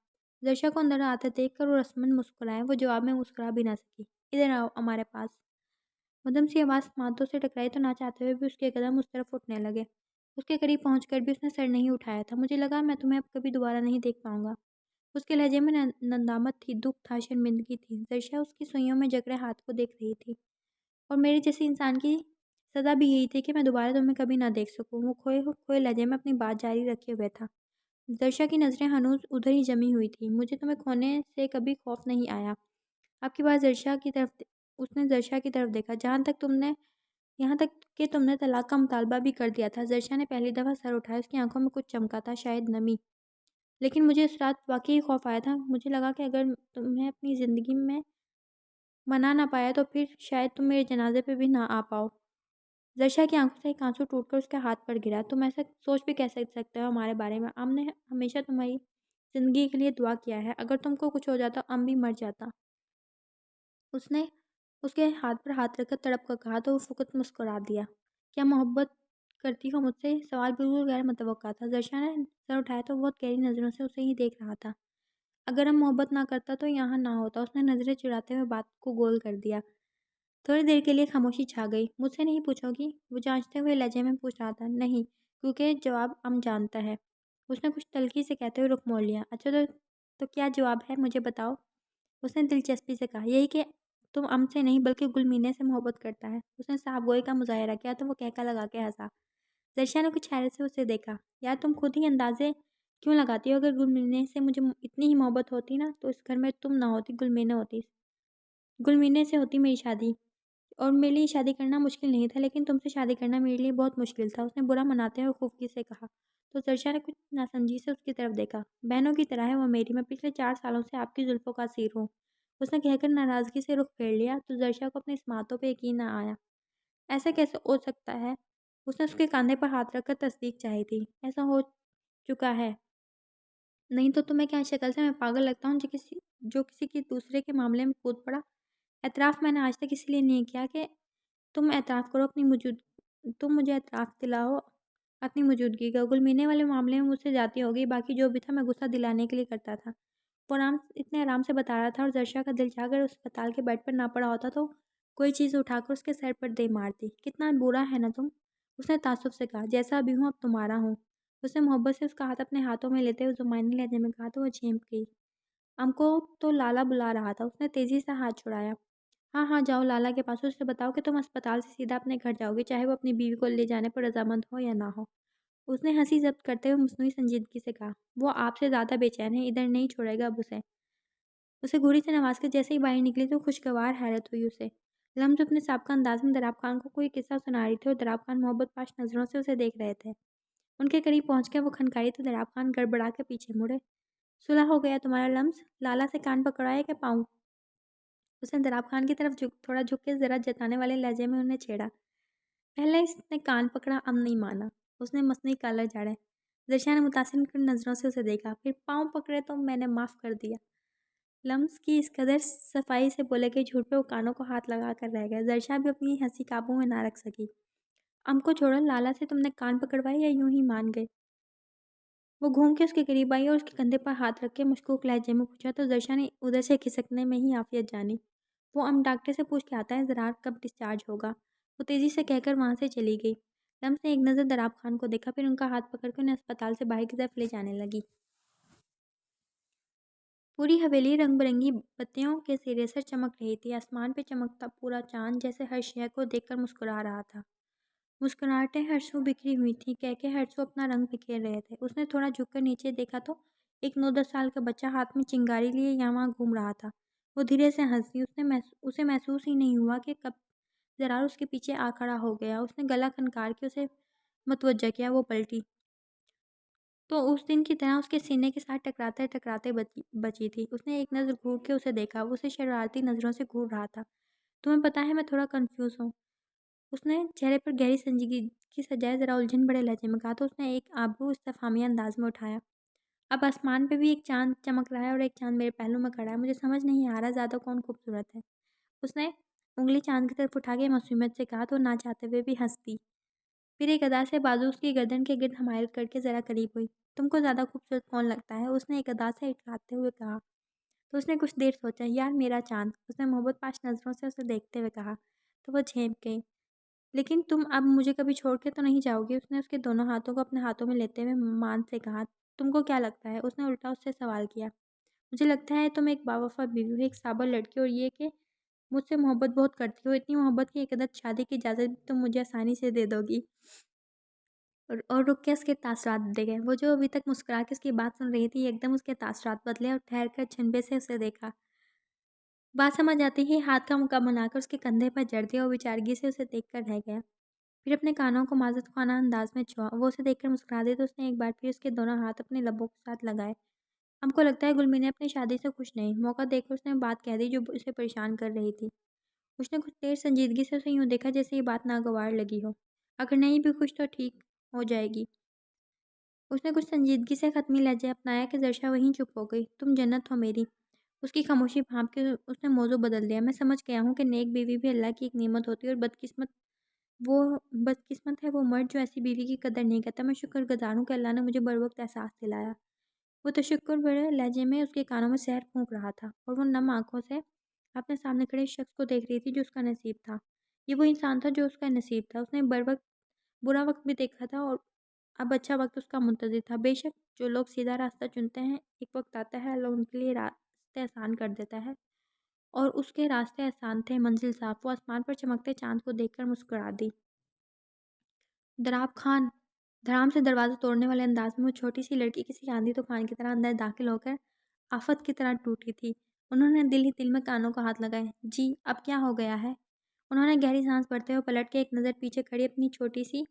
زرشا کو اندر آتے دیکھ کر وہ رسماً مسکرائے۔ وہ جواب میں مسکرا بھی نہ سکی۔ ادھر آؤ ہمارے پاس۔ مدھم سی آواز ماتوں سے ٹکرائی تو نہ چاہتے ہوئے بھی اس کے قدم اس طرف اٹھنے لگے۔ اس کے قریب پہنچ کر بھی اس نے سر نہیں اٹھایا تھا۔ مجھے لگا میں تمہیں اب کبھی دوبارہ نہیں دیکھ پاؤں گا۔ اس کے لہجے میں ندامت تھی، دکھ تھا، شرمندگی تھی۔ زرشا اس کی سوئیوں میں جکڑے ہاتھ کو دیکھ رہی تھی۔ اور میرے جیسے انسان کی سزا بھی یہی تھی کہ میں دوبارہ تمہیں کبھی نہ دیکھ سکوں۔ وہ کھوئے لہجے میں اپنی بات جاری رکھے ہوئے تھا۔ زرشا کی نظریں ہنوز ادھر ہی جمی ہوئی تھیں۔ مجھے تمہیں کھونے سے کبھی خوف نہیں آیا۔ آپ کی بات زرشا کی طرف اس نے زرشا کی طرف دیکھا۔ یہاں تک کہ تم نے طلاق کا مطالبہ بھی کر دیا تھا۔ زرشا نے پہلی دفعہ سر اٹھایا۔ اس کی آنکھوں میں کچھ چمکا تھا، شاید نمی۔ لیکن مجھے اس رات واقعی خوف آیا تھا۔ مجھے لگا کہ اگر تمہیں اپنی زندگی میں منا نہ پایا تو پھر شاید تم میرے جنازے پہ بھی نہ آ پاؤ۔ زرشا کی آنکھوں سے ایک آنسو ٹوٹ کر اس کے ہاتھ پر گرا۔ تم ایسا سوچ بھی کیسے سکتے ہو ہمارے بارے میں؟ ہم نے ہمیشہ تمہاری زندگی کے لیے دعا کیا ہے۔ اگر تم کو کچھ ہو جاتا ہم بھی مر جاتا۔ اس نے اس کے ہاتھ پر ہاتھ رکھ کر تڑپ کر کہا تو وہ فقط مسکرا دیا۔ کیا محبت کرتی ہو مجھ سے؟ سوال بالکل غیر متوقع تھا۔ زرشا نے سر اٹھایا تو بہت گہری نظروں سے اسے ہی دیکھ رہا تھا۔ اگر ہم محبت نہ کرتا تو یہاں نہ ہوتا۔ اس نے نظریں چراتے ہوئے بات کو گول کر دیا۔ تھوڑی دیر کے لیے خاموشی چھا گئی۔ مجھ سے نہیں پوچھو گی؟ وہ جانچتے ہوئے لہجے میں پوچھ رہا تھا۔ نہیں، کیونکہ جواب ہم جانتا ہے۔ اس نے کچھ تلخی سے کہتے ہوئے رخ موڑ لیا۔ اچھا تو کیا جواب ہے؟ مجھے بتاؤ۔ اس نے دلچسپی سے کہا۔ یہی کہ تم ہم سے نہیں بلکہ گلمینے سے محبت کرتا ہے۔ اس نے صاحب گوئی کا مظاہرہ کیا تو وہ کہکا لگا کے ہنسا۔ زرشا نے کچھ حیرت سے اسے دیکھا۔ یار تم خود ہی اندازے کیوں لگاتی ہو؟ اگر گلمینے سے مجھے اتنی ہی محبت ہوتی نا تو اس گھر میں تم نہ ہوتی، گلمینے ہوتی۔ گلمینے سے ہوتی میری شادی، اور میرے لیے شادی کرنا مشکل نہیں تھا، لیکن تم سے شادی کرنا میرے لیے بہت مشکل تھا۔ اس نے برا مناتے ہوئے خفگی سے کہا تو زرشا نے کچھ ناسمجھی سے اس کی طرف دیکھا۔ بہنوں کی طرح ہے وہ میری، میں پچھلے 4 سالوں سے آپ کی زلفوں کا اسیر ہوں۔ اس نے کہہ کر ناراضگی سے رخ پھیر لیا تو زرشا کو اپنی سماعتوں پہ یقین نہ آیا۔ ایسا کیسے ہو سکتا ہے؟ اس نے اس کے کاندھے پر ہاتھ رکھ کر تصدیق چاہی تھی۔ ایسا ہو چکا ہے۔ نہیں تو تمہیں کیا شکل سے میں پاگل لگتا ہوں جو کسی کی دوسرے کے معاملے میں کود پڑا؟ اعتراف میں نے آج تک اس لیے نہیں کیا کہ تم اعتراف کرو تم مجھے اعتراف دلاؤ اپنی موجودگی کا۔ گلمینے والے معاملے میں مجھ سے جاتی ہو گئی، باقی جو بھی تھا میں غصہ دلانے کے لیے کرتا تھا۔ وہ اتنے آرام سے بتا رہا تھا، اور زرشا کا دل چاہ اگر اسپتال کے بیڈ پر نہ پڑا ہوتا تو کوئی چیز اٹھا کر اس کے سر پر دے مارتی۔ کتنا برا ہے نا تم؟ اس نے تعصب سے کہا۔ جیسا ابھی ہوں اب تمہارا ہوں۔ اس نے محبت سے اس کا ہاتھ اپنے ہاتھوں میں لیتے ہوئے زمانے لہجے میں کہا تو وہ چینپ گئی۔ ہم کو تو لالا بلا رہا تھا۔ اس نے تیزی سے ہاتھ چھڑایا۔ ہاں ہاں جاؤ لالا کے پاس، اس سے بتاؤ کہ تم اسپتال سے سیدھا اپنے گھر جاؤ گے، چاہے وہ اپنی بیوی کو لے جانے پر رضامند ہو یا نہ ہو۔ اس نے ہنسی ضبط کرتے ہوئے مصنوعی سنجیدگی سے کہا۔ وہ آپ سے زیادہ بے چین ہے، ادھر نہیں چھوڑے گا اب اسے۔ اسے گھوڑی سے نواز کر جیسے ہی باہر نکلی تو خوشگوار حیرت ہوئی اسے۔ لمز اپنے سابقہ انداز میں دراب خان کو کوئی قصہ سنا رہی تھی اور دراب خان محبت پاش نظروں سے اسے دیکھ رہے تھے۔ ان کے قریب پہنچ کر وہ کھنکائی تو دراب خان گڑبڑا کے پیچھے مڑے۔ صلح ہو گیا تمہارا لمز؟ لالا سے کان پکڑا ہے کہ پاؤں؟ اس نے دراب خان کی طرف تھوڑا جھک کے ذرا جتانے والے لہجے میں انہیں چھیڑا۔ پہلے اس نے کان پکڑا، اب نہیں مانا۔ اس نے مصنوعی کالر جاڑے۔ زرشا نے متاثر کن نظروں سے اسے دیکھا، پھر پاؤں پکڑے تو میں نے معاف کر دیا۔ لمز کی اس قدر صفائی سے بولے کہ جھوٹ پہ وہ کانوں کو ہاتھ لگا کر رہ گیا۔ زرشا بھی اپنی ہنسی قابو میں نہ رکھ سکی۔ ام کو چھوڑو، لالا سے تم نے کان پکڑوائے یا یوں ہی مان گئے؟ وہ گھوم کے اس کے قریب آئی اور اس کے کندھے پر ہاتھ رکھ کے مشکوک لہجے میں پوچھا تو زرشا نے ادھر سے کھسکنے میں ہی عافیت جانی۔ وہ ڈاکٹر سے پوچھ کے آتا ہے زرار کب ڈسچارج ہوگا۔ وہ تیزی سے کہہ کر وہاں سے چلی گئی۔ لمز نے ایک نظر دراب خان کو دیکھا، پھر ان کا ہاتھ پکڑ کر انہیں اسپتال سے باہر کی طرف لے جانے لگی۔ پوری حویلی رنگ برنگی بتیوں کے سرے سے چمک رہی تھی۔ آسمان پہ چمکتا پورا چاند جیسے ہر شے کو دیکھ کر مسکرا رہا تھا۔ مسکراہٹیں ہر سو بکھری ہوئی تھیں، کہہ ہر سو اپنا رنگ بکھیر رہے تھے۔ اس نے تھوڑا جھک کر نیچے دیکھا تو ایک 9-10 سال کا بچہ ہاتھ میں چنگاری لیے یہاں وہاں گھوم رہا تھا۔ وہ دھیرے سے ہنس دی۔ اسے محسوس ہی نہیں ہوا کہ کب زرار اس کے پیچھے آ کھڑا ہو گیا۔ اس نے گلا کھنکار کے اسے متوجہ کیا۔ وہ پلٹی تو اس دن کی طرح اس کے سینے کے ساتھ ٹکراتے ٹکراتے بچی تھی۔ اس نے ایک نظر گھور کے اسے دیکھا۔ وہ اسے شرارتی نظروں سے گھور رہا تھا۔ تمہیں پتہ ہے میں تھوڑا کنفیوز ہوں۔ اس نے چہرے پر گہری سنجیدگی کی سجائے ذرا الجھن بڑے لہجے میں کہا تو اس نے ایک آبرو استفہامیہ انداز میں اٹھایا۔ اب آسمان پہ بھی ایک چاند چمک رہا ہے اور ایک چاند میرے پہلو میں کھڑا ہے۔ مجھے سمجھ نہیں آ رہا زیادہ کون خوبصورت ہے۔ اس نے انگلی چاند کی طرف اٹھا کے معصومیت سے کہا تو نہ چاہتے ہوئے بھی ہنس دی۔ پھر ایک ادا سے بازو اس کی گردن کے گرد حمایل کر کے ذرا قریب ہوئی۔ تم کو زیادہ خوبصورت کون لگتا ہے؟ اس نے ایک ادا سے اٹکاتے ہوئے کہا۔ تو اس نے کچھ دیر سوچا۔ یار میرا چاند، اس نے محبت پاش نظروں سے اسے دیکھتے ہوئے کہا تو وہ جھینپ گئی۔ لیکن تم اب مجھے کبھی چھوڑ کے تو نہیں جاؤ گی؟ اس نے اس کے دونوں ہاتھوں کو اپنے ہاتھوں میں لیتے ہوئے مان سے کہا۔ تم کو کیا لگتا ہے؟ اس نے الٹا اس سے سوال کیا۔ مجھے لگتا ہے تم ایک باوفا بیوی ہو، ایک صابر لڑکی، اور یہ کہ مجھ سے محبت بہت کرتی ہو۔ اتنی محبت کی ایک عدد شادی کی اجازت بھی تم مجھے آسانی سے دے دو گی؟ اور رک کے اس کے تاثرات دے گئے۔ وہ جو ابھی تک مسکرا کے اس کی بات سن رہی تھی ایک دم اس کے تاثرات بدلے اور ٹھہر کر چھنبے سے اسے دیکھا۔ بات سمجھ آتی ہی ہاتھ کا مکہ بنا کر اس کے کندھے پر جڑ دیا اور بیچارگی سے اسے دیکھ کر رہ گیا۔ پھر اپنے کانوں کو معذرت خواہ انداز میں چھوا۔ وہ اسے دیکھ کر مسکرا دی تو اس نے ایک بار پھر اس کے دونوں ہاتھ اپنے لبوں کے ساتھ لگائے۔ ہم کو لگتا ہے گلمی نے اپنی شادی سے خوش نہیں۔ موقع دیکھ کر اس نے بات کہہ دی جو اسے پریشان کر رہی تھی۔ اس نے کچھ دیر سنجیدگی سے اسے یوں دیکھا جیسے یہ بات ناگوار لگی ہو۔ اگر نہیں بھی خوش تو ٹھیک ہو جائے گی۔ اس نے کچھ سنجیدگی سے ختمی لہجہ اپنایا کہ زرشا وہیں چپ ہو گئی۔ تم جنت ہو میری۔ اس کی خاموشی بھانپ کے اس نے موضوع بدل دیا۔ میں سمجھ گیا ہوں کہ نیک بیوی بھی اللہ کی ایک نعمت ہوتی ہے اور بدقسمت ہے وہ مرد جو ایسی بیوی کی قدر نہیں کرتا۔ میں شکر گزار ہوں کہ اللہ نے مجھے بروقت احساس دلایا۔ وہ تشکر بھرے لہجے میں اس کے کانوں میں زہر پھونک رہا تھا اور وہ نم آنکھوں سے اپنے سامنے کھڑے شخص کو دیکھ رہی تھی جو اس کا نصیب تھا۔ یہ وہ انسان تھا جو اس کا نصیب تھا۔ اس نے برا وقت بھی دیکھا تھا اور اب اچھا وقت اس کا منتظر تھا۔ بے شک جو لوگ سیدھا راستہ چنتے ہیں ایک وقت آتا ہے اللہ ان کے لیے راستے آسان کر دیتا ہے، اور اس کے راستے آسان تھے، منزل صاف۔ وہ آسمان پر چمکتے چاند کو دیکھ کر مسکرا دی۔ دراب خان دھڑام سے دروازہ توڑنے والے انداز میں وہ چھوٹی سی لڑکی کسی آندھی طوفان کی طرح اندر داخل ہو کر آفت کی طرح ٹوٹی تھی۔ انہوں نے دل ہی دل میں کانوں کو ہاتھ لگائے۔ جی اب کیا ہو گیا ہے؟ انہوں نے گہری سانس بھرتے ہوئے پلٹ کے ایک نظر پیچھے کھڑی اپنی چھوٹی سی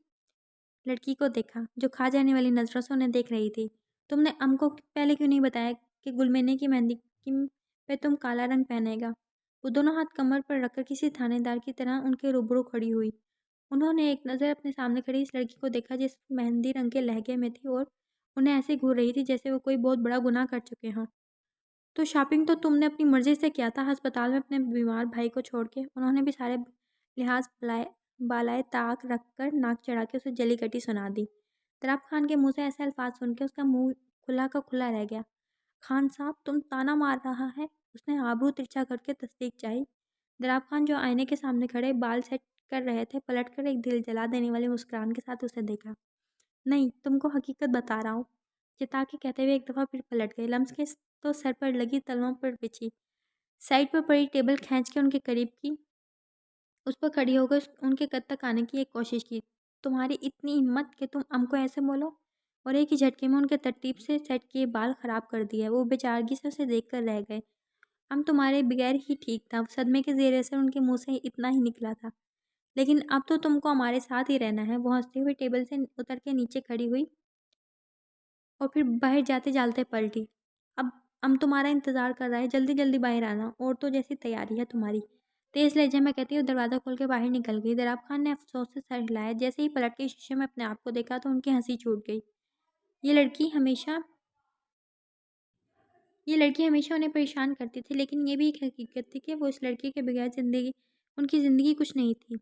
لڑکی کو دیکھا جو کھا جانے والی نظروں سے انہیں دیکھ رہی تھی۔ تم نے کو پہلے کیوں نہیں بتایا کہ گلمینے کی مہندی پہ تم کالا رنگ پہنے گا؟ وہ دونوں ہاتھ کمر پر رکھ کر کسی تھانے دار کی طرح ان کے روبرو کھڑی ہوئی۔ انہوں نے ایک نظر اپنے سامنے کھڑی اس لڑکی کو دیکھا جس مہندی رنگ کے لہجے میں تھی اور انہیں ایسے گھور رہی تھی جیسے وہ کوئی بہت بڑا گناہ کر چکے ہوں۔ تو شاپنگ تو تم نے اپنی مرضی سے کیا تھا ہسپتال میں اپنے بیمار بھائی کو چھوڑ کے؟ انہوں نے بھی سارے لحاظ بالائے طاق رکھ کر ناک چڑھا کے اسے جلی کٹی سنا دی۔ دراب خان کے منہ سے ایسے الفاظ سن کے اس کا منہ کھلا کا کھلا رہ گیا۔ خان صاحب تم تانا مار رہا ہے؟ اس نے آبرو ترچھا کر کے تصدیق چاہی۔ دراب خان جو آئینے کے سامنے کھڑے بال سیٹ کر رہے تھے پلٹ کر ایک دل جلا دینے والے مسکران کے ساتھ اسے دیکھا۔ نہیں تم کو حقیقت بتا رہا ہوں، چتا کے کہتے ہوئے ایک دفعہ پھر پلٹ گئے۔ لمس کے تو سر پر لگی تلووں پر بچھی سائڈ پر پڑی ٹیبل کھینچ کے ان کے قریب کی، اس پر کھڑی ہو کر ان کے قد تک آنے کی ایک کوشش کی۔ تمہاری اتنی ہمت کہ تم کو ایسے بولو؟ اور ایک ہی جھٹکے میں ان کے ترتیب سے سیٹ کیے بال خراب کر دیے۔ وہ بیچارگی سے اسے دیکھ کر رہ گئے۔ ہم تمہارے بغیر ہی ٹھیک تھا، صدمے کے زیر اثر ان کے منہ سے اتنا ہی نکلا تھا۔ لیکن اب تو تم کو ہمارے ساتھ ہی رہنا ہے۔ وہ ہنستے ہوئے ٹیبل سے اتر کے نیچے کھڑی ہوئی اور پھر باہر جاتے جالتے پلٹی۔ اب ہم تمہارا انتظار کر رہا ہے، جلدی جلدی باہر آنا، عورتوں جیسی تیاری ہے تمہاری۔ تیز لہجے میں کہتی ہوئی دروازہ کھول کے باہر نکل گئی۔ دراب خان نے افسوس سے سر ہلایا۔ جیسے ہی پلٹ کے شیشے میں اپنے آپ کو دیکھا تو ان کی ہنسی چھوٹ گئی۔ یہ لڑکی ہمیشہ یہ لڑکی ہمیشہ انہیں پریشان کرتی تھی، لیکن یہ بھی ایک حقیقت تھی کہ وہ اس لڑکی کے بغیر ان کی زندگی کچھ نہیں تھی۔